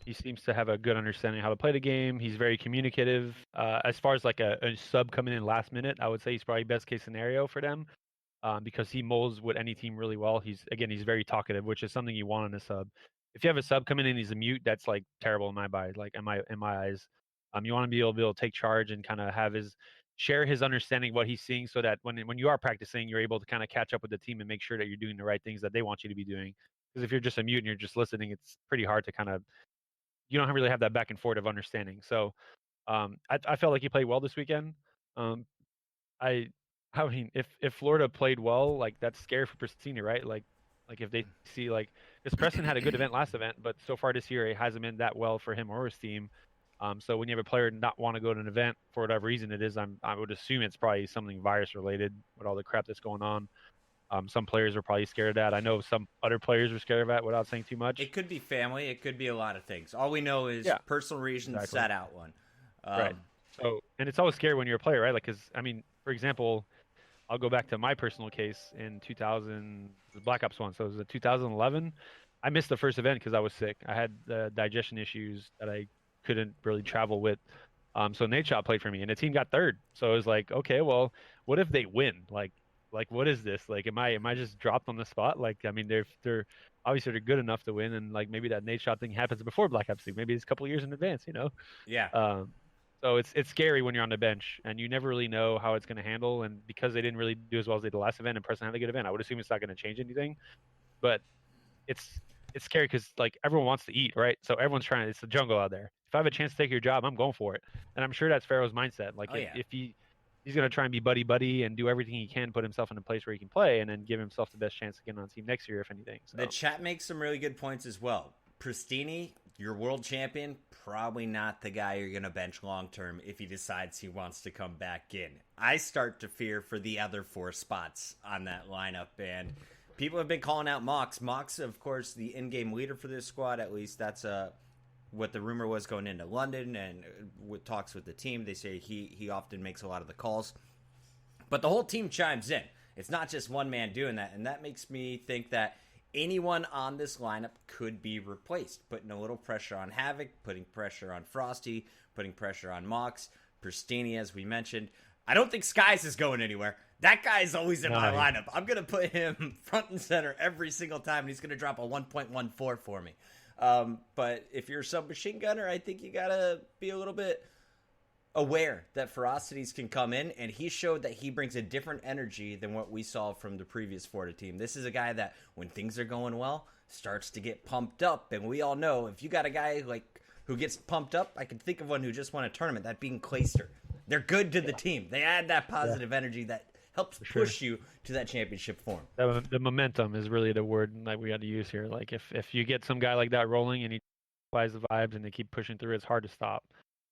He seems to have a good understanding how to play the game. He's very communicative. As far as like a sub coming in last minute, I would say he's probably best case scenario for them, because he molds with any team really well. He's very talkative, which is something you want in a sub. If you have a sub coming in, he's a mute. That's like terrible in my eyes. Like in my eyes, you want to be able to take charge and kind of have his share his understanding of what he's seeing, so that when you are practicing, you're able to kind of catch up with the team and make sure that you're doing the right things that they want you to be doing. Because if you're just a mute and you're just listening, it's pretty hard to kind of you don't really have that back and forth of understanding. So I felt like he played well this weekend. Um, I I mean, if Florida played well, like that's scary for Pristina, right? Like if they see like because Preston had a good event last event, but so far this year it hasn't been that well for him or his team. So when you have a player not want to go to an event for whatever reason it is, I would assume it's probably something virus related with all the crap that's going on. Some players are probably scared of that. I know some other players are scared of that without saying too much. It could be family. It could be a lot of things. All we know is personal reasons exactly. sat out one. Right. So, and it's always scary when you're a player, right? Like, because I mean, for example, I'll go back to my personal case in 2000, the Black Ops 1. So it was 2011. I missed the first event because I was sick. I had digestion issues that I couldn't really travel with. So Nate Shot played for me, and the team got third. So it was like, okay, well, what if they win? Like what is this? Like, am I just dropped on the spot? Like, I mean, they're obviously they're good enough to win, and like maybe that Nate Shot thing happens before Black Ops 2. Maybe it's a couple of years in advance, you know? Yeah. So it's scary when you're on the bench and you never really know how it's going to handle. And because they didn't really do as well as they did the last event and Preston had a good event, I would assume it's not going to change anything. But it's scary because like everyone wants to eat, right? So everyone's trying. It's the jungle out there. If I have a chance to take your job, I'm going for it. And I'm sure that's Pharaoh's mindset. Like if he's going to try and be buddy and do everything he can, put himself in a place where he can play, and then give himself the best chance to get on the team next year, if anything. So. The chat makes some really good points as well. Pristini, your world champion, probably not the guy you're going to bench long term if he decides he wants to come back in. I start to fear for the other 4 spots on that lineup, and people have been calling out Mox. Mox, of course, the in-game leader for this squad. At least that's what the rumor was going into London, and with talks with the team, they say he often makes a lot of the calls. But the whole team chimes in. It's not just one man doing that, and that makes me think that anyone on this lineup could be replaced, putting a little pressure on Havoc, putting pressure on Frosty, putting pressure on Mox, Pristini, as we mentioned. I don't think Skies is going anywhere. That guy is always in my lineup. I'm going to put him front and center every single time, and he's going to drop a 1.14 for me. But if you're a submachine gunner, I think you got to be a little bit aware that ferocities can come in, and he showed that he brings a different energy than what we saw from the previous Florida team. This is a guy that, when things are going well, starts to get pumped up, and we all know if you got a guy like who gets pumped up, I can think of one who just won a tournament, that being Clayster. They're good to the team. They add that positive energy that helps push you to that championship form. The momentum is really the word that we got to use here. Like if you get some guy like that rolling and he applies the vibes and they keep pushing through, it's hard to stop.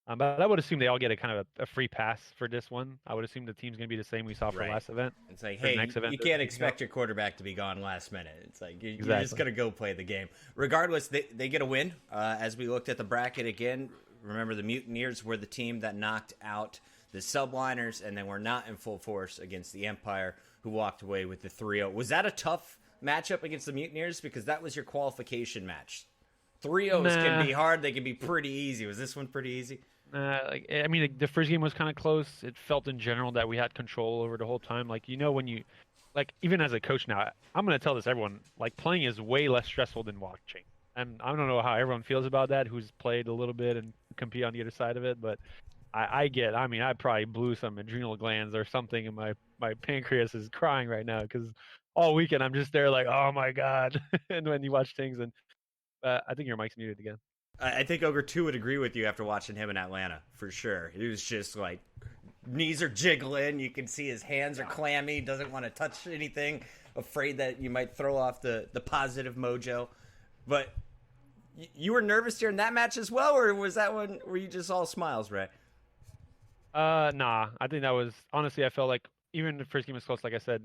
But I would assume they all get a kind of a free pass for this one. I would assume the team's going to be the same we saw for last event. It's like, hey, you can't expect your quarterback to be gone last minute. It's like, you're just going to go play the game. Regardless, they get a win. As we looked at the bracket again, remember the Mutineers were the team that knocked out the Subliners, and then were not in full force against the Empire, who walked away with the 3-0. Was that a tough matchup against the Mutineers? Because that was your qualification match. 3-0s can be hard. They can be pretty easy. Was this one pretty easy? I mean, the first game was kind of close. It felt in general that we had control over the whole time. Like, you know, when you, like, even as a coach now, I'm going to tell this to everyone, like, playing is way less stressful than watching. And I don't know how everyone feels about that, who's played a little bit and compete on the other side of it. But I probably blew some adrenal glands or something, and my pancreas is crying right now because all weekend I'm just there like, oh, my God. And when you watch things, and I think your mic's muted again. I think Ogre 2 would agree with you after watching him in Atlanta, for sure. He was just like, knees are jiggling. You can see his hands are clammy. Doesn't want to touch anything. Afraid that you might throw off the positive mojo. But you were nervous during that match as well, or was that one, were you just all smiles, Ray? Nah. I think that was, honestly, I felt like, even the first game was close, like I said,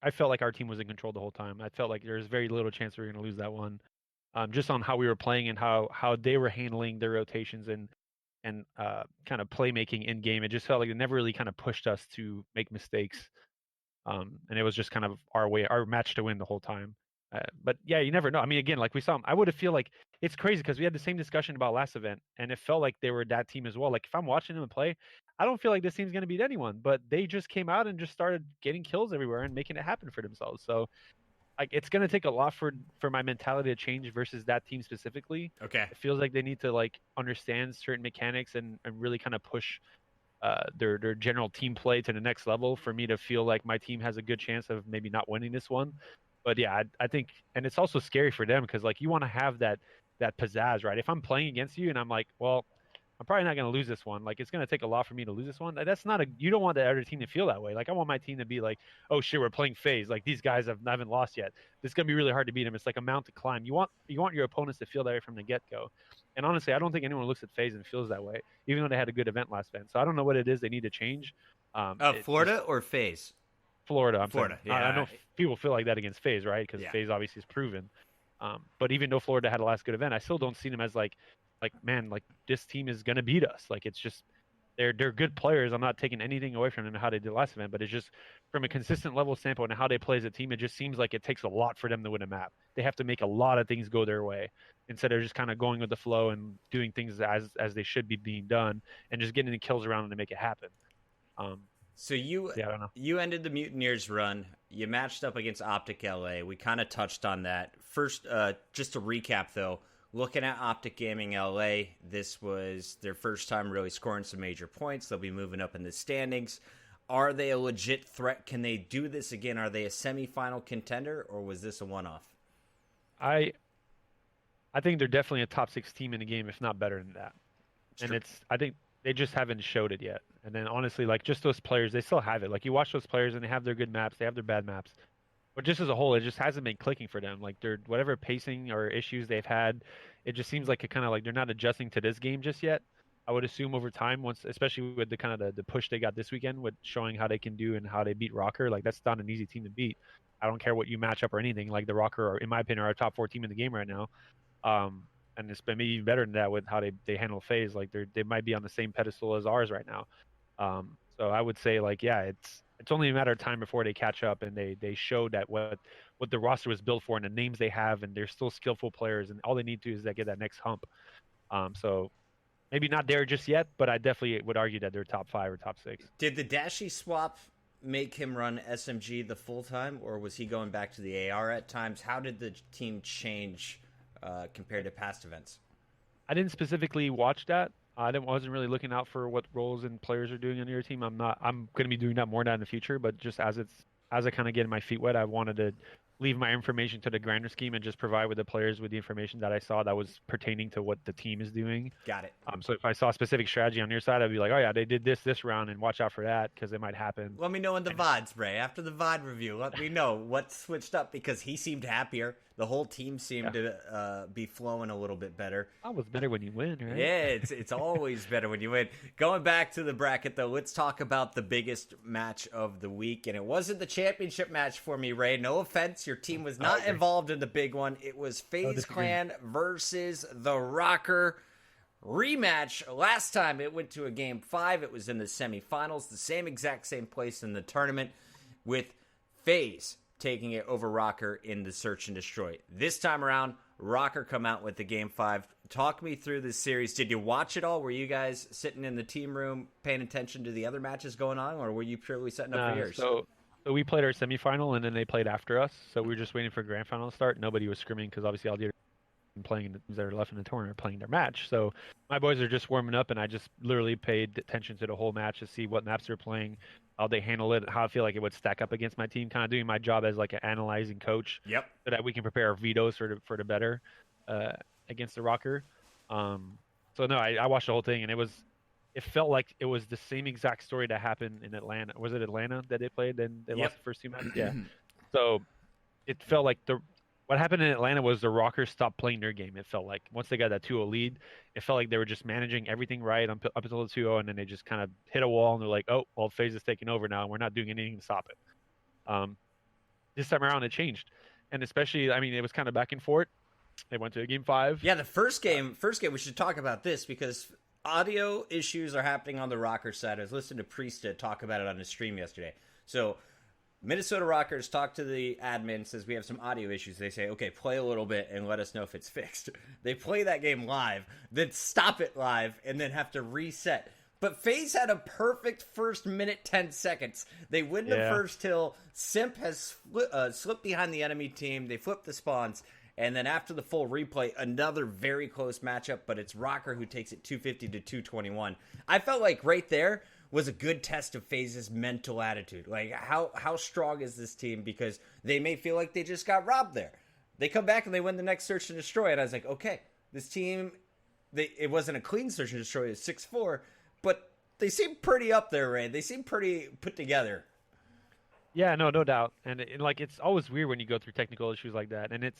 I felt like our team was in control the whole time. I felt like there was very little chance we were going to lose that one. Just on how we were playing and how they were handling their rotations and kind of playmaking in game. It just felt like they never really kind of pushed us to make mistakes. And it was just kind of our match to win the whole time. But yeah, you never know. I mean, again, like we saw them, I would have feel like it's crazy because we had the same discussion about last event, and it felt like they were that team as well. Like if I'm watching them play, I don't feel like this team's going to beat anyone, but they just came out and just started getting kills everywhere and making it happen for themselves. So like it's going to take a lot for my mentality to change versus that team specifically. Okay. It feels like they need to like understand certain mechanics and really kind of push their general team play to the next level for me to feel like my team has a good chance of maybe not winning this one. But yeah, I think, and it's also scary for them because like you want to have that pizzazz, right? If I'm playing against you and I'm like, well, I'm probably not going to lose this one. Like it's going to take a lot for me to lose this one. That's not you don't want the other team to feel that way. Like I want my team to be like, oh shit, we're playing FaZe. Like these guys haven't lost yet. This is going to be really hard to beat them. It's like a mountain to climb. You want your opponents to feel that way from the get go. And honestly, I don't think anyone looks at FaZe and feels that way, even though they had a good event last event. So I don't know what it is they need to change. Florida or FaZe? Florida. Florida. Yeah, I know people feel like that against FaZe, right? Because FaZe obviously is proven. But even though Florida had a last good event, I still don't see them as like man, like this team is gonna beat us. Like it's just they're good players. I'm not taking anything away from them and how they did last event, but it's just from a consistent level standpoint and how they play as a team, it just seems like it takes a lot for them to win a map. They have to make a lot of things go their way instead of just kind of going with the flow and doing things as they should be being done and just getting the kills around them to make it happen. So you ended the Mutineers run. You matched up against OpTic LA. We kind of touched on that. First, just to recap though, looking at OpTic Gaming LA, this was their first time really scoring some major points. They'll be moving up in the standings. Are they a legit threat? Can they do this again? Are they a semifinal contender, or was this a one-off? I think they're definitely a top 6 team in the game, if not better than that. I think they just haven't showed it yet. And then honestly, like just those players, they still have it. Like you watch those players and they have their good maps, they have their bad maps. But just as a whole, it just hasn't been clicking for them. Like they're whatever pacing or issues they've had, it just seems like it kind of like they're not adjusting to this game just yet. I would assume over time, once, especially with the kind of the push they got this weekend with showing how they can do and how they beat Rocker, like that's not an easy team to beat. I don't care what you match up or anything. Like the Rocker, are, in my opinion, are a top 4 team in the game right now. And it's been maybe even better than that with how they handle FaZe. Like they might be on the same pedestal as ours right now. So I would say like, yeah, it's only a matter of time before they catch up and they show that what the roster was built for and the names they have, and they're still skillful players, and all they need to is that get that next hump. So maybe not there just yet, but I definitely would argue that they're top 5 or top 6. Did the Dashy swap make him run SMG the full time, or was he going back to the AR at times? How did the team change compared to past events? I didn't specifically watch that. I wasn't really looking out for what roles and players are doing on your team. I'm going to be doing that more now in the future, but just as I kind of get my feet wet, I wanted to leave my information to the grinder scheme and just provide with the players with the information that I saw that was pertaining to what the team is doing. Got it. So if I saw a specific strategy on your side, I'd be like, oh yeah, they did this round, and watch out for that because it might happen. Let me know in the VODs, Bray. After the VOD review, let me know what switched up, because he seemed happier. The whole team seemed to be flowing a little bit better. Always better when you win, right? Yeah, it's always better when you win. Going back to the bracket, though, let's talk about the biggest match of the week. And it wasn't the championship match for me, Ray. No offense. Your team was not involved in the big one. It was FaZe Clan versus the Rocker. Rematch. Last time it went to a game 5. It was in the semifinals. The exact same place in the tournament, with FaZe taking it over Rocker in the search and destroy. This time around, Rocker come out with the game 5. Talk me through this series. Did you watch it all? Were you guys sitting in the team room paying attention to the other matches going on, or were you purely setting up for yours? So we played our semifinal, and then they played after us. So we were just waiting for grand final to start. Nobody was scrimming because obviously all the other playing that are left in the tournament are playing their match. So my boys are just warming up, and I just literally paid attention to the whole match to see what maps they're playing, how they handle it, how I feel like it would stack up against my team, kind of doing my job as like an analyzing coach. Yep. So that we can prepare our vetoes for the better against the Rocker. So no, I watched the whole thing, and it felt like it was the same exact story that happened in Atlanta. Was it Atlanta that they played and they lost the first 2 matches? Yeah. So it felt like what happened in Atlanta was the Rockers stopped playing their game. It felt like once they got that 2-0 lead, it felt like they were just managing everything right up until the 2-0, and then they just kind of hit a wall, and they're like, oh, well, FaZe is taking over now, and we're not doing anything to stop it. This time around, it changed. And especially, I mean, it was kind of back and forth. They went to a game 5. Yeah, the first game, we should talk about this because audio issues are happening on the Rocker side. I was listening to Priest talk about it on his stream yesterday. So Minnesota Rockers talk to the admin, says we have some audio issues. They say, okay, play a little bit and let us know if it's fixed. They play that game live, then stop it live, and then have to reset. But FaZe had a perfect first minute, 10 seconds. They win the first hill. Simp has slipped behind the enemy team. They flip the spawns. And then after the full replay, another very close matchup, but it's Rocker who takes it 250 to 221. I felt like right there was a good test of FaZe's mental attitude. Like, how strong is this team? Because they may feel like they just got robbed there. They come back and they win the next search and destroy. And I was like, okay, this team, it wasn't a clean search and destroy. It was 6-4, but they seem pretty up there, Ray. They seem pretty put together. Yeah, no doubt. And it's always weird when you go through technical issues like that. And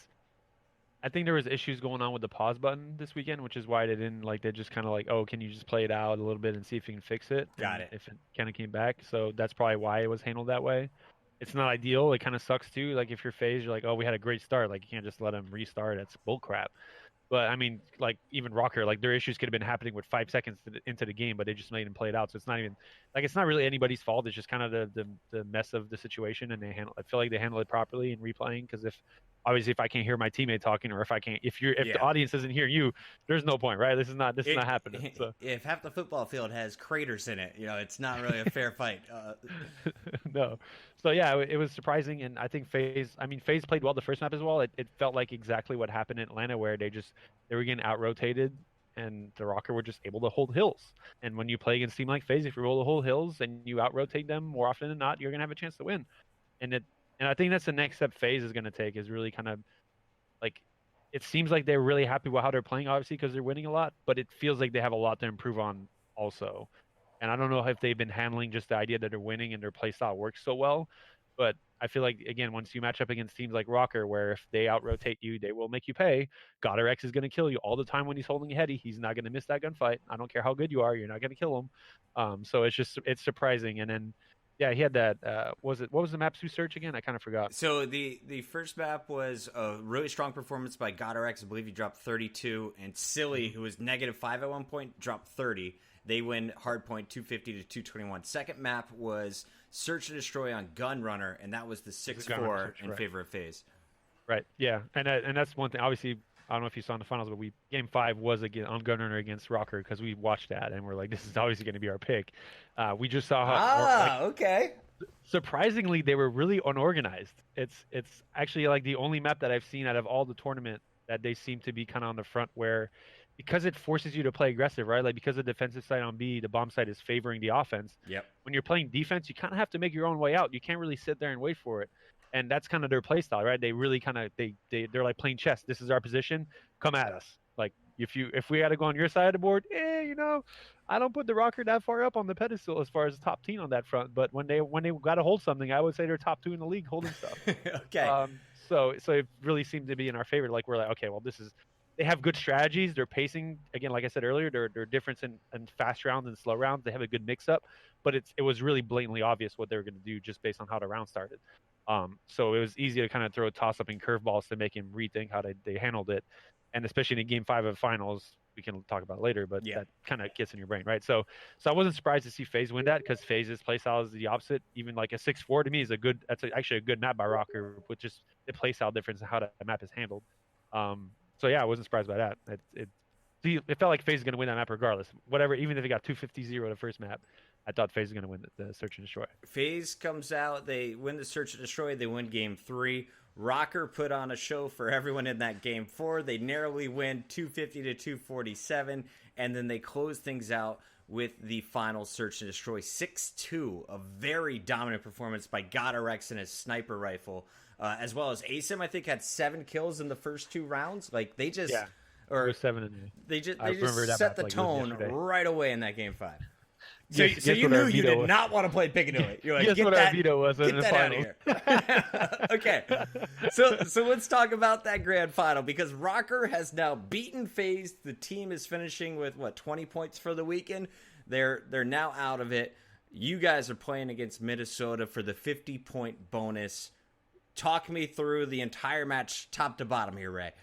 I think there was issues going on with the pause button this weekend, which is why they didn't they just kind of oh, can you just play it out a little bit and see if you can fix it? Got it. If it kind of came back. So that's probably why it was handled that way. It's not ideal. It kind of sucks too. Like if you're FaZe, you're like, oh, we had a great start. Like you can't just let them restart. That's bull crap. But I mean, even Rocker, their issues could have been happening with 5 seconds into the game, but they just made them play it out. So it's not even it's not really anybody's fault. It's just kind of the mess of the situation, and I feel like they handle it properly in replaying. Because obviously if I can't hear my teammate talking, or if the audience isn't hearing you, there's no point, right? This is not happening. So. If half the football field has craters in it, it's not really a fair fight. No. So yeah, it was surprising, and I think FaZe played well the first map as well. It felt like exactly what happened in Atlanta, where they were getting out rotated, and the Rocker were just able to hold hills. And when you play against a team like FaZe, if you roll the whole hills and you out rotate them more often than not, you're gonna have a chance to win. And I think that's the next step FaZe is gonna take, is really kind of it seems like they're really happy with how they're playing, obviously because they're winning a lot, but it feels like they have a lot to improve on also. And I don't know if they've been handling just the idea that they're winning and their playstyle works so well. But I feel like, again, once you match up against teams like Rocker, where if they out-rotate you, they will make you pay. GodderX is going to kill you all the time when he's holding a heady. He's not going to miss that gunfight. I don't care how good you are. You're not going to kill him. So it's surprising. And then, yeah, he had that. What was the map search again? I kind of forgot. So the first map was a really strong performance by GodderX. I believe he dropped 32. And Silly, who was -5 at one point, dropped 30. They win hardpoint 250 to 221. Second map was Search and Destroy on Gunrunner, and that was the 6-4 in favor of FaZe. Right, yeah. And that's one thing. Obviously, I don't know if you saw in the finals, but Game 5 was again on Gunrunner against Rocker, because we watched that, and we're like, this is obviously going to be our pick. We just saw how... okay. Surprisingly, they were really unorganized. It's actually the only map that I've seen out of all the tournament that they seem to be kind of on the front, where... because it forces you to play aggressive, right? Because the defensive side on B, the bomb side is favoring the offense. Yep. When you're playing defense, you kind of have to make your own way out. You can't really sit there and wait for it. And that's kind of their play style, right? They really kind of they're like playing chess. This is our position. Come at us. If we got to go on your side of the board, I don't put the Rocker that far up on the pedestal as far as the top team on that front. But when they got to hold something, I would say they're top 2 in the league holding stuff. Okay. So it really seemed to be in our favor. We're like, okay, well, this is. They have good strategies. Their pacing, again, like I said earlier, their difference in fast rounds and slow rounds. They have a good mix-up, but it was really blatantly obvious what they were going to do just based on how the round started. So it was easy to kind of throw toss-up and curveballs to make him rethink how they handled it. And especially in Game 5 of finals, we can talk about it later, but that kind of gets in your brain, right? So I wasn't surprised to see FaZe win that, because FaZe's playstyle is the opposite. Even a 6-4 to me is actually a good map by Rocker, with just the playstyle difference and how the map is handled. So yeah, I wasn't surprised by that. It felt like FaZe is going to win that map regardless. Whatever, even if it got 250-0 the first map, I thought FaZe was going to win the Search and Destroy. FaZe comes out, they win the Search and Destroy, they win Game 3. Rocker put on a show for everyone in that Game 4. They narrowly win 250 to 247, and then they close things out with the final Search and Destroy 6-2, a very dominant performance by GodderX and his sniper rifle. As well as Asim, I think, had 7 kills in the first 2 rounds. They just, or 7. They just set the tone right away in that Game 5. So, guess you knew you did not want to play Piccadilly. You're like, guess what our veto was in the finals. Out of here. Okay, so let's talk about that grand final, because Rocker has now beaten FaZe. The team is finishing with 20 points for the weekend. They're now out of it. You guys are playing against Minnesota for the 50-point bonus. Talk me through the entire match, top to bottom here, Ray.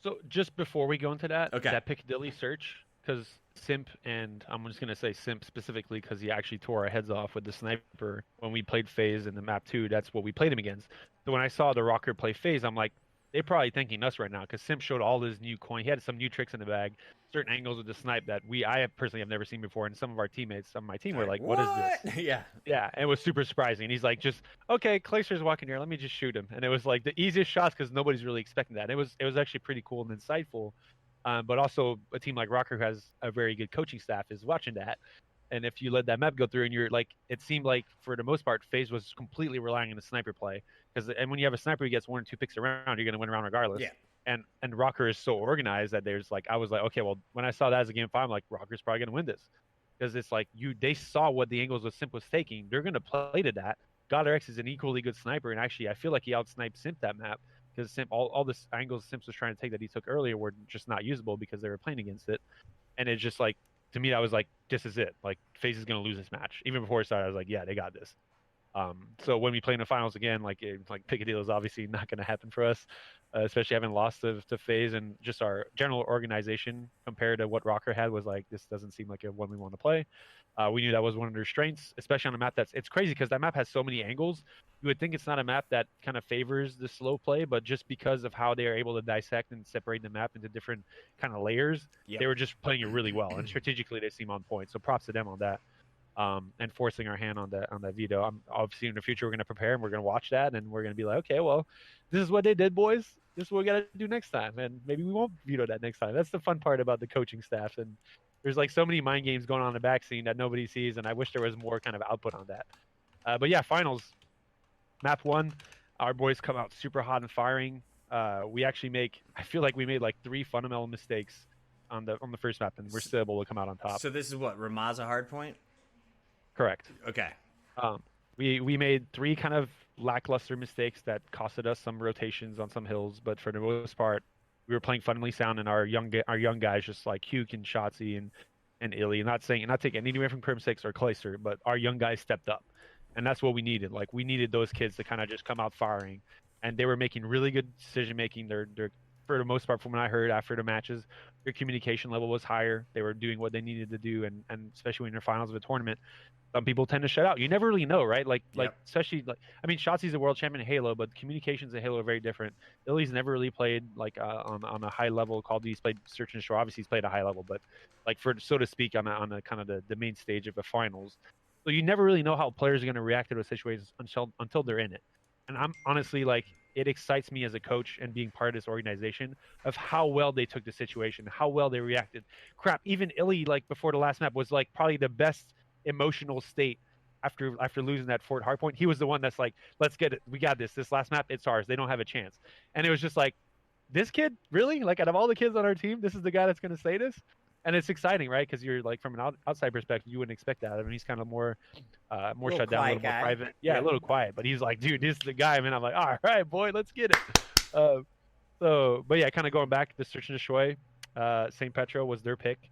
So just before we go into that, okay. That Piccadilly search, because Simp, and I'm just gonna say Simp specifically because he actually tore our heads off with the sniper when we played FaZe in the map 2. That's what we played him against. So when I saw the Rocker play FaZe, I'm like, they're probably thanking us right now because Simp showed all his new coin. He had some new tricks in the bag, certain angles with the snipe that I personally have never seen before, and some of our teammates on my team were like, "What is this?" Yeah, yeah, and it was super surprising. He's like, "Just okay, Clayster's walking here. Let me just shoot him." And it was like the easiest shots because nobody's really expecting that. It was actually pretty cool and insightful. But also a team like Rocker who has a very good coaching staff is watching that. And if you let that map go through and you're like, it seemed like for the most part, FaZe was completely relying on the sniper play. And when you have a sniper who gets 1 or 2 picks around, you're going to win around regardless. Yeah. And Rocker is so organized that there's like, I was like, okay, well, when I saw that as a game 5, I'm like, Rocker's probably going to win this. Because it's like, they saw what the angles of Simp was taking. They're going to play to that. GodRx is an equally good sniper. And actually, I feel like he outsniped Simp that map. Because Simp, all the angles Simp was trying to take that he took earlier were just not usable because they were playing against it. And it's just like, to me, I was like, this is it. Like, FaZe is going to lose this match. Even before it started, I was like, yeah, they got this. So when we play in the finals again, like Picadillo is obviously not going to happen for us, especially having lost to FaZe, and just our general organization compared to what Rocker had was like, this doesn't seem like a one we want to play. We knew that was one of their strengths, especially on a map it's crazy because that map has so many angles. You would think it's not a map that kind of favors the slow play, but just because of how they are able to dissect and separate the map into different kind of layers, they were just playing it really well, and strategically they seem on point. So props to them on that. And forcing our hand on that veto. I'm obviously in the future we're going to prepare and we're going to watch that and we're going to be like, okay, well, this is what they did, boys. This is what we got to do next time, and maybe we won't veto that next time. That's the fun part about the coaching staff, and there's like so many mind games going on in the back scene that nobody sees, and I wish there was more kind of output on that. But yeah, finals, map 1, our boys come out super hot and firing. We actually I feel like we made like 3 fundamental mistakes on the first map, and we're still able to come out on top. So this is what, Ramaza hardpoint? Correct. Okay. We made 3 kind of lackluster mistakes that costed us some rotations on some hills, but for the most part, we were playing fundamentally sound, and our young guys, just like Huke and Shotzi and Illy, not taking anything away from Crim6 or Clayster, but our young guys stepped up, and that's what we needed. Like, we needed those kids to kind of just come out firing, and they were making really good decision making. They're for the most part, from what I heard after the matches, their communication level was higher. They were doing what they needed to do, and especially when you're finals of a tournament, some people tend to shut out. You never really know, right? Like especially I mean, Shotzi's a world champion in Halo, but communications in Halo are very different. Illy's never really played like on a high level. Call of Duty's played Search and Destroy. Obviously, he's played a high level, but like, for so to speak, on a kind of the main stage of the finals. So you never really know how players are going to react to those situations until they're in it. And I'm honestly like, it excites me as a coach and being part of this organization of how well they took the situation, how well they reacted. Crap, even Illy, like before the last map, was like probably the best emotional state after losing that Fort Hardpoint. He was the one that's like, let's get it, we got this last map, it's ours, they don't have a chance. And it was just like, this kid, really? Like, out of all the kids on our team, this is the guy that's going to say this? And it's exciting, right? Because you're like, from an outside perspective, you wouldn't expect that. I mean, he's kind of more shut down, a little more private. Yeah, a little quiet. But he's like, dude, this is the guy, man. I'm like, all right, boy, let's get it. But yeah, kind of going back, the Search and Destroy, St. Petro was their pick.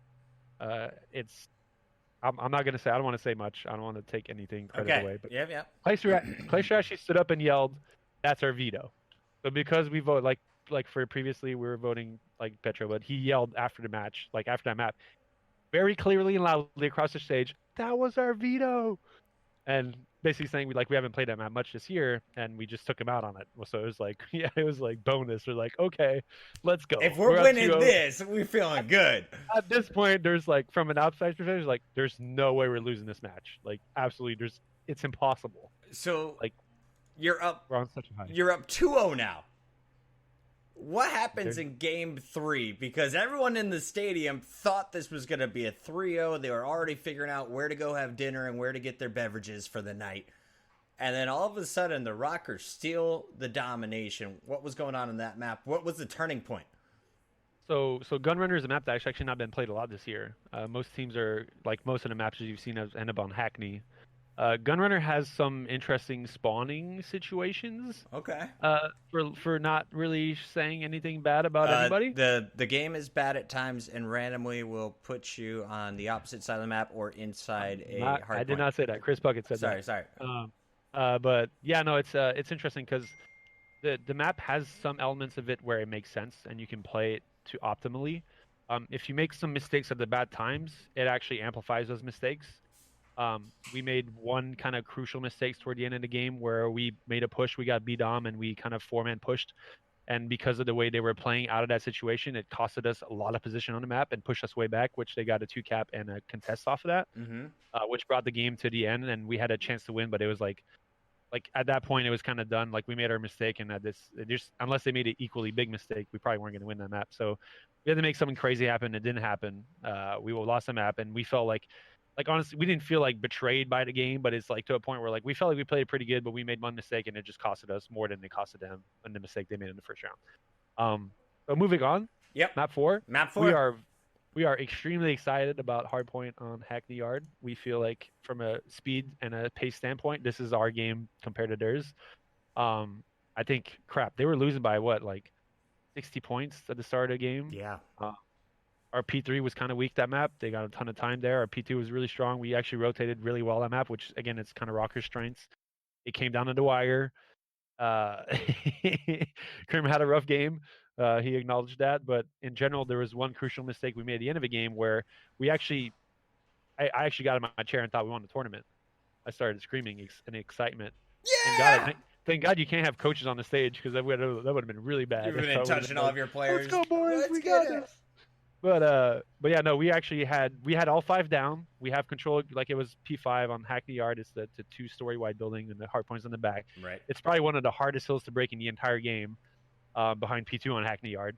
I'm not gonna say. I don't want to say much. I don't want to take anything credit away. But yeah. Clayster actually stood up and yelled, "That's our veto." So because we vote like for previously, we were voting like Petro, but he yelled after the match, like after that map, very clearly and loudly across the stage, "That was our veto," and basically saying we haven't played that map much this year, and we just took him out on it. So it was like, yeah, it was like bonus. We're like, okay, let's go. If we're winning this, we're feeling good. At this point, there's like, from an outside perspective, like, there's no way we're losing this match. Like, absolutely, it's impossible. So like, you're up. We're on such a high. You're up 2-0 now. What happens in game 3? Because everyone in the stadium thought this was going to be a 3-0. They were already figuring out where to go have dinner and where to get their beverages for the night. And then all of a sudden, the Rockers steal the domination. What was going on in that map? What was the turning point? So Gunrunner is a map that's actually not been played a lot this year. Most teams are, like most of the maps you've seen, end up on Hackney. Gunrunner has some interesting spawning situations. Okay. For not really saying anything bad about anybody. The game is bad at times and randomly will put you on the opposite side of the map or inside a hard point. I did not say that. Chris Bucket said that. Sorry. But yeah, no, it's interesting because the map has some elements of it where it makes sense and you can play it to optimally. If you make some mistakes at the bad times, it actually amplifies those mistakes. We made one kind of crucial mistake toward the end of the game where we made a push, we got B-Dom, and we kind of four-man pushed. And because of the way they were playing out of that situation, it costed us a lot of position on the map and pushed us way back, which they got a 2-cap and a contest off of that, which brought the game to the end. And we had a chance to win, but it was like at that point, it was kind of done. Like we made our mistake, and unless they made an equally big mistake, we probably weren't going to win that map. So we had to make something crazy happen. It didn't happen. We lost the map, and we felt like honestly, we didn't feel like betrayed by the game, but it's like to a point where like we felt like we played pretty good, but we made one mistake, and it just costed us more than it costed them and the mistake they made in the first round. But moving on. Yep. Map 4. Map 4. We are extremely excited about Hardpoint on Hackney Yard. We feel like from a speed and a pace standpoint, this is our game compared to theirs. I think, they were losing by what, like 60 points at the start of the game? Yeah. Our P3 was kind of weak that map. They got a ton of time there. Our P2 was really strong. We actually rotated really well that map, which, again, it's kind of Rocker's strengths. It came down to the wire. Krim had a rough game. He acknowledged that, but in general, there was one crucial mistake we made at the end of a game where I actually got in my chair and thought we won the tournament. I started screaming in excitement. Yeah! Thank God you can't have coaches on the stage because that would have been really bad. You would have been touching all of your players. Let's go, boys! We got this. But yeah, no, we had all 5 down. We have control, like it was P5 on Hackney Yard. It's the 2-story wide building and the hardpoint's on the back. Right. It's probably one of the hardest hills to break in the entire game, behind P2 on Hackney Yard.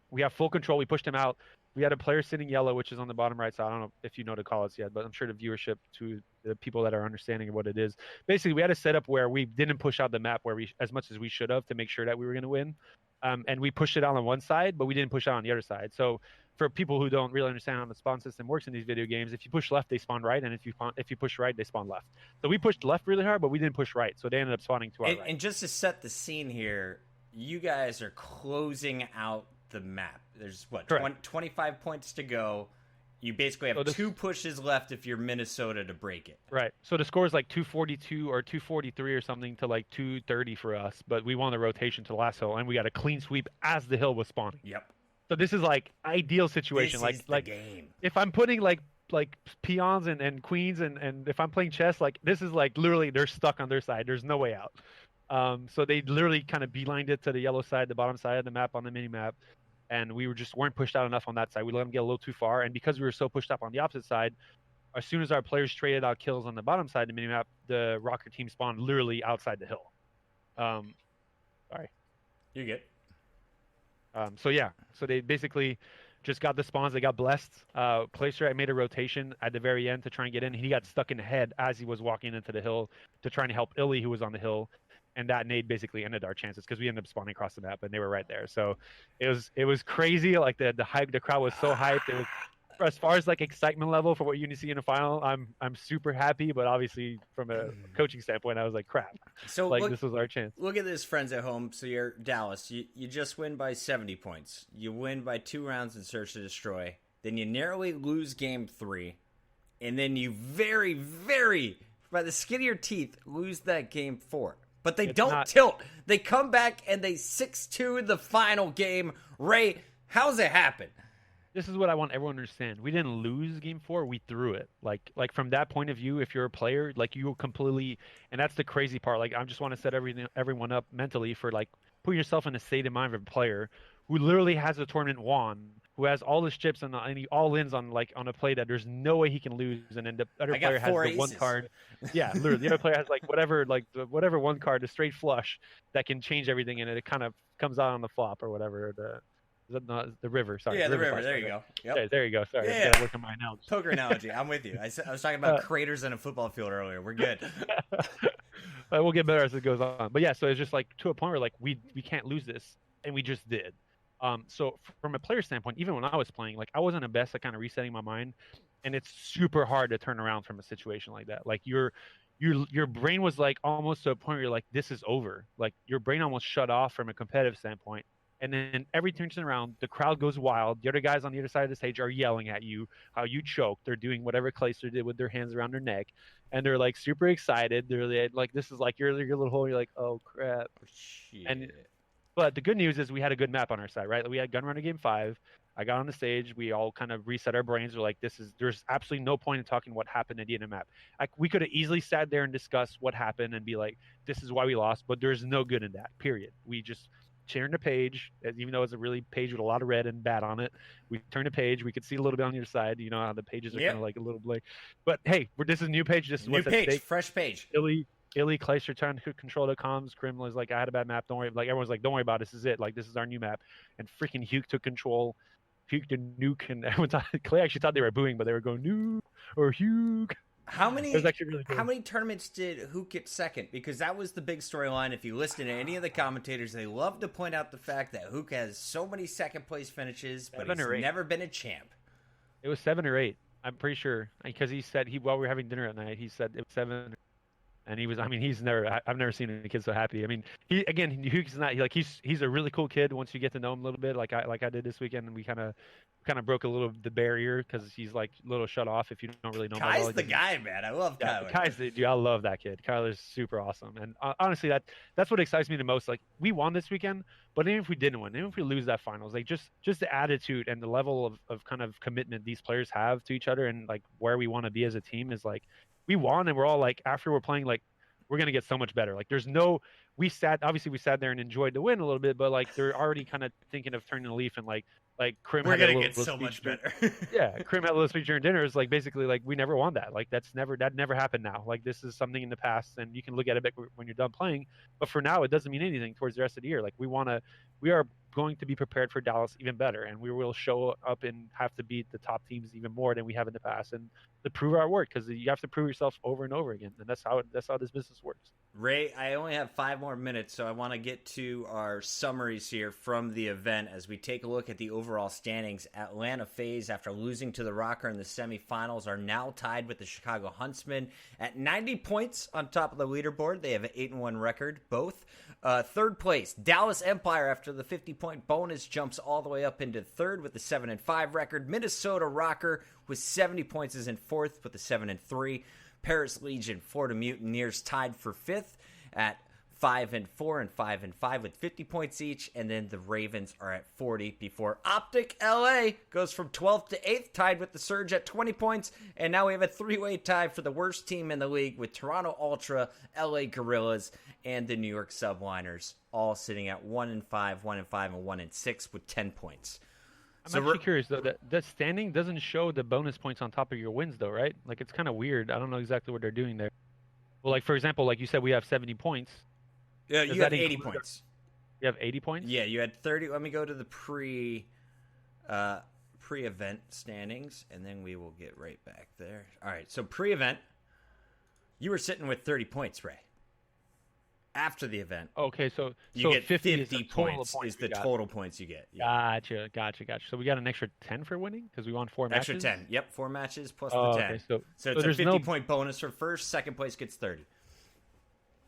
We have full control. We pushed him out. We had a player sitting yellow, which is on the bottom right side. I don't know if you know the call outs yet, but I'm sure the viewership, to the people that are understanding of what it is. Basically, we had a setup where we didn't push out the map as much as we should have to make sure that we were going to win. And we pushed it out on one side, but we didn't push out on the other side. So for people who don't really understand how the spawn system works in these video games, if you push left, they spawn right, and if you push right, they spawn left. So we pushed left really hard, but we didn't push right, so they ended up spawning to our right. And just to set the scene here, you guys are closing out the map. There's 25 points to go. You basically have 2 pushes left if you're Minnesota to break it. Right. So the score is like 242 or 243 or something to like 230 for us, but we won the rotation to the last hill, and we got a clean sweep as the hill was spawning. Yep. So this is like ideal situation. This is the game. If I'm putting like peons and queens and if I'm playing chess, like this is like literally they're stuck on their side. There's no way out. So they literally kind of beelined it to the yellow side, the bottom side of the map on the mini map. And we weren't pushed out enough on that side. We let them get a little too far. And because we were so pushed up on the opposite side, as soon as our players traded out kills on the bottom side of the minimap, the Rocker team spawned literally outside the hill. Sorry. You're good. So they basically just got the spawns. They got blessed. Placer made a rotation at the very end to try and get in. He got stuck in the head as he was walking into the hill to try and help Illy, who was on the hill. And that nade basically ended our chances because we ended up spawning across the map and they were right there. So it was crazy. Like the hype, the crowd was so hyped. It was, as far as like excitement level for what you see in the final, I'm super happy. But obviously from a coaching standpoint, I was like, crap. So like this was our chance. Look at this, friends at home. So you're Dallas. You just win by 70 points. You win by 2 rounds in Search to Destroy. Then you narrowly lose game 3, and then you very, very by the skin of your teeth lose that game 4. But they don't tilt. They come back and they 6-2 in the final game. Ray, how's it happen? This is what I want everyone to understand. We didn't lose game 4. We threw it. Like from that point of view, if you're a player, like you completely, and that's the crazy part. Like I just want to set everyone up mentally for like put yourself in a state of mind of a player who literally has a tournament won, who has all his chips and he all ins on a play that there's no way he can lose, and then the other player has the one card. Yeah, literally, the other player has whatever one card, the straight flush that can change everything, and it kind of comes out on the flop or whatever. The river. Sorry. Yeah, the river. There you go. Yep. Okay, there you go. Sorry. Yeah. Look at my analogy. Poker analogy. I'm with you. I was talking about craters in a football field earlier. We're good. We'll get better as it goes on. But yeah, so it's just like to a point where like we can't lose this, and we just did. So from a player standpoint, even when I was playing, like I wasn't the best at kind of resetting my mind, and it's super hard to turn around from a situation like that. Like your brain was like almost to a point where you're like, this is over. Like your brain almost shut off from a competitive standpoint. And then every turn around, the crowd goes wild. The other guys on the other side of the stage are yelling at you, how you choked. They're doing whatever Clayster did with their hands around their neck. And they're like super excited. They're like, this is like your little hole. You're like, oh crap. Shit. But the good news is we had a good map on our side, right? We had Gunrunner game 5. I got on the stage. We all kind of reset our brains. We're like, there's absolutely no point in talking what happened at the end of the map. Like, we could have easily sat there and discussed what happened and be like, this is why we lost, but there's no good in that, period. We just turned the page, even though it's a really page with a lot of red and bad on it. We turned the page. We could see a little bit on your side. You know how the pages are kind of like a little blank. But hey, this is a new page. This is new what's page, at stake. fresh page. Illy, Kleister trying to control the comms. Krim was like, I had a bad map. Don't worry. Like, everyone's like, don't worry about it. This is it. Like, this is our new map. And freaking Hugh took control. Hugh the nuke, and everyone thought, Clay actually thought they were booing, but they were going nuke or Hugh. How many? It was actually really cool. How many tournaments did Hook get second? Because that was the big storyline. If you listen to any of the commentators, they love to point out the fact that Hook has so many second place finishes, but he's never been a champ. It was 7 or 8. I'm pretty sure, because he said while we were having dinner at night, he said it was 7. And he was, I mean, I've never seen a kid so happy. I mean, Hugh's not, he's a really cool kid once you get to know him a little bit, like I did this weekend, and we kind of broke a little the barrier because he's like a little shut off if you don't really know him. Kai's the guy, man. I love Kyler. Kai's the dude. I love that kid. Kyler's super awesome. And honestly, that's what excites me the most. Like, we won this weekend, but even if we didn't win, even if we lose that finals, like just the attitude and the level of kind of commitment these players have to each other and like where we want to be as a team is like, we won, and we're all like, after we're playing, like, we're going to get so much better. Like, we sat there and enjoyed the win a little bit, but like, they're already kind of thinking of turning the leaf and like Krim we're going to get so much better. Yeah. Krim had a little speech during dinner. It's like, basically like, we never won that. Like, that never happened now. Like, this is something in the past, and you can look at it when you're done playing, but for now, it doesn't mean anything towards the rest of the year. Like, we are going to be prepared for Dallas even better, and we will show up and have to beat the top teams even more than we have in the past, and to prove our work, because you have to prove yourself over and over again, and that's how this business works. Ray, I only have 5 more minutes, so I want to get to our summaries here from the event as we take a look at the overall standings. Atlanta FaZe, after losing to the Rocker in the semifinals, are now tied with the Chicago Huntsmen at 90 points on top of the leaderboard. They have an 8-1 record, both. Third place, Dallas Empire, after the 50-point bonus, jumps all the way up into third with the 7-5 record. Minnesota Rocker with 70 points is in fourth with the 7-3. Paris Legion, Florida Mutineers tied for fifth at 5-4 and 5-5 with 50 points each, and then the Ravens are at 40 before OpTic LA goes from 12th to 8th, tied with the Surge at 20 points, and now we have a 3-way tie for the worst team in the league with Toronto Ultra, LA Gorillas, and the New York Subliners, all sitting at 1-5, 1-5, and 1-6 with 10 points. I'm actually curious, though, that standing doesn't show the bonus points on top of your wins, though, right? Like, it's kind of weird. I don't know exactly what they're doing there. Well, like, for example, like you said, we have 70 points. Yeah, you have 80 points. You have 80 points? Yeah, you had 30. Let me go to the pre-event standings, and then we will get right back there. All right, so pre-event, you were sitting with 30 points, Ray. After the event, okay, so you get 50 points is the total points you get. Yeah. Gotcha. So we got an extra 10 for winning because we won 4 matches. Extra 10. Yep, 4 matches plus the 10. Okay, so it's a 50-point bonus for first. Second place gets 30.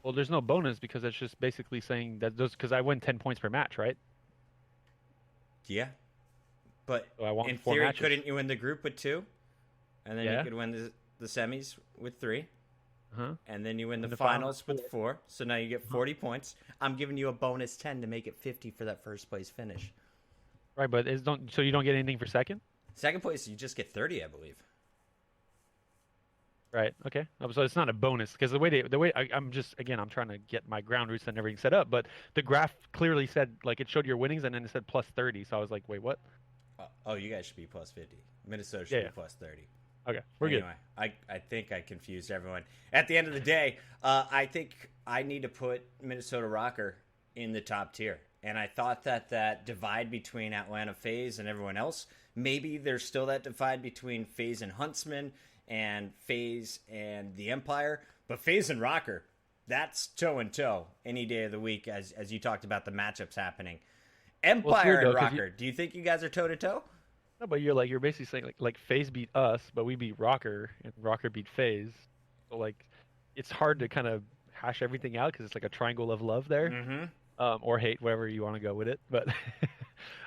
Well, there's no bonus because it's just basically saying that because I win 10 points per match, right? Yeah, but so I won in 4 theory, matches. couldn't you win the group with 2, and then you could win the semis with 3? And then you win the finals with 4. So now you get 40 points. I'm giving you a bonus 10 to make it 50 for that first place finish. Right, but so you don't get anything for second? Second place, you just get 30, I believe. Right. Okay. So it's not a bonus because the way I'm trying to get my ground roots and everything set up, but the graph clearly said, like, it showed your winnings and then it said plus 30. So I was like, wait, what? Oh, you guys should be plus 50. Minnesota should be plus 30. Okay, we're good. I think I confused everyone. At the end of the day, I think I need to put Minnesota Rocker in the top tier. And I thought that divide between Atlanta FaZe and everyone else, maybe there's still that divide between FaZe and Huntsman and FaZe and the Empire. But FaZe and Rocker, that's toe-and-toe any day of the week, as you talked about the matchups happening. Empire and Rocker, do you think you guys are toe-to-toe? No, but you're basically saying like FaZe beat us, but we beat Rocker, and Rocker beat FaZe. So like, it's hard to kind of hash everything out because it's like a triangle of love there, or hate, whatever you want to go with it. But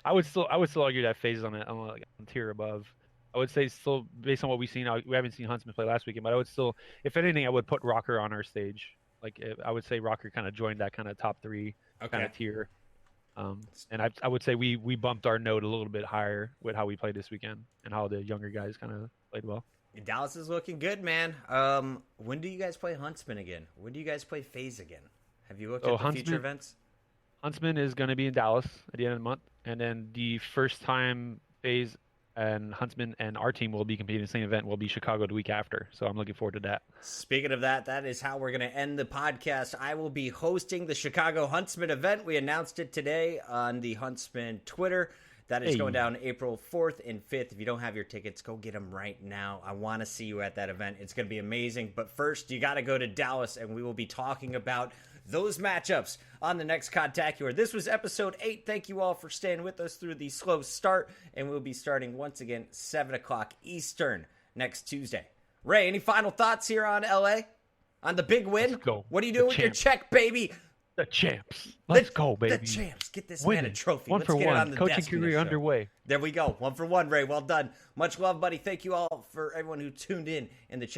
I would still argue that FaZe is on a tier above. I would say still based on what we've seen. We haven't seen Huntsman play last weekend, but I would still, if anything, I would put Rocker on our stage. Like, I would say Rocker kind of joined that kind of top 3 kind of tier. And I would say we bumped our note a little bit higher with how we played this weekend and how the younger guys kind of played well. Dallas is looking good, man. When do you guys play Huntsman again? When do you guys play FaZe again? Have you looked at the future events? Huntsman is going to be in Dallas at the end of the month, and then the first time FaZe and Huntsman and our team will be competing in the same event will be Chicago the week after. So I'm looking forward to that. Speaking of that, that is how we're going to end the podcast. I will be hosting the Chicago Huntsman event. We announced it today on the Huntsman Twitter. That is going down April 4th and 5th. If you don't have your tickets, go get them right now. I want to see you at that event. It's going to be amazing. But first, you got to go to Dallas, and we will be talking about those matchups on the next Contacular. This was episode 8. Thank you all for staying with us through the slow start, and we'll be starting once again 7 o'clock Eastern next Tuesday. Ray, any final thoughts here on LA? On the big win? Let's go. What are you doing with your check, baby? The champs. Let's go, baby. The champs. Get this man a trophy. One Let's for get one. it on the Coaching desk career underway. There we go. 1 for 1, Ray. Well done. Much love, buddy. Thank you all for everyone who tuned in the chat.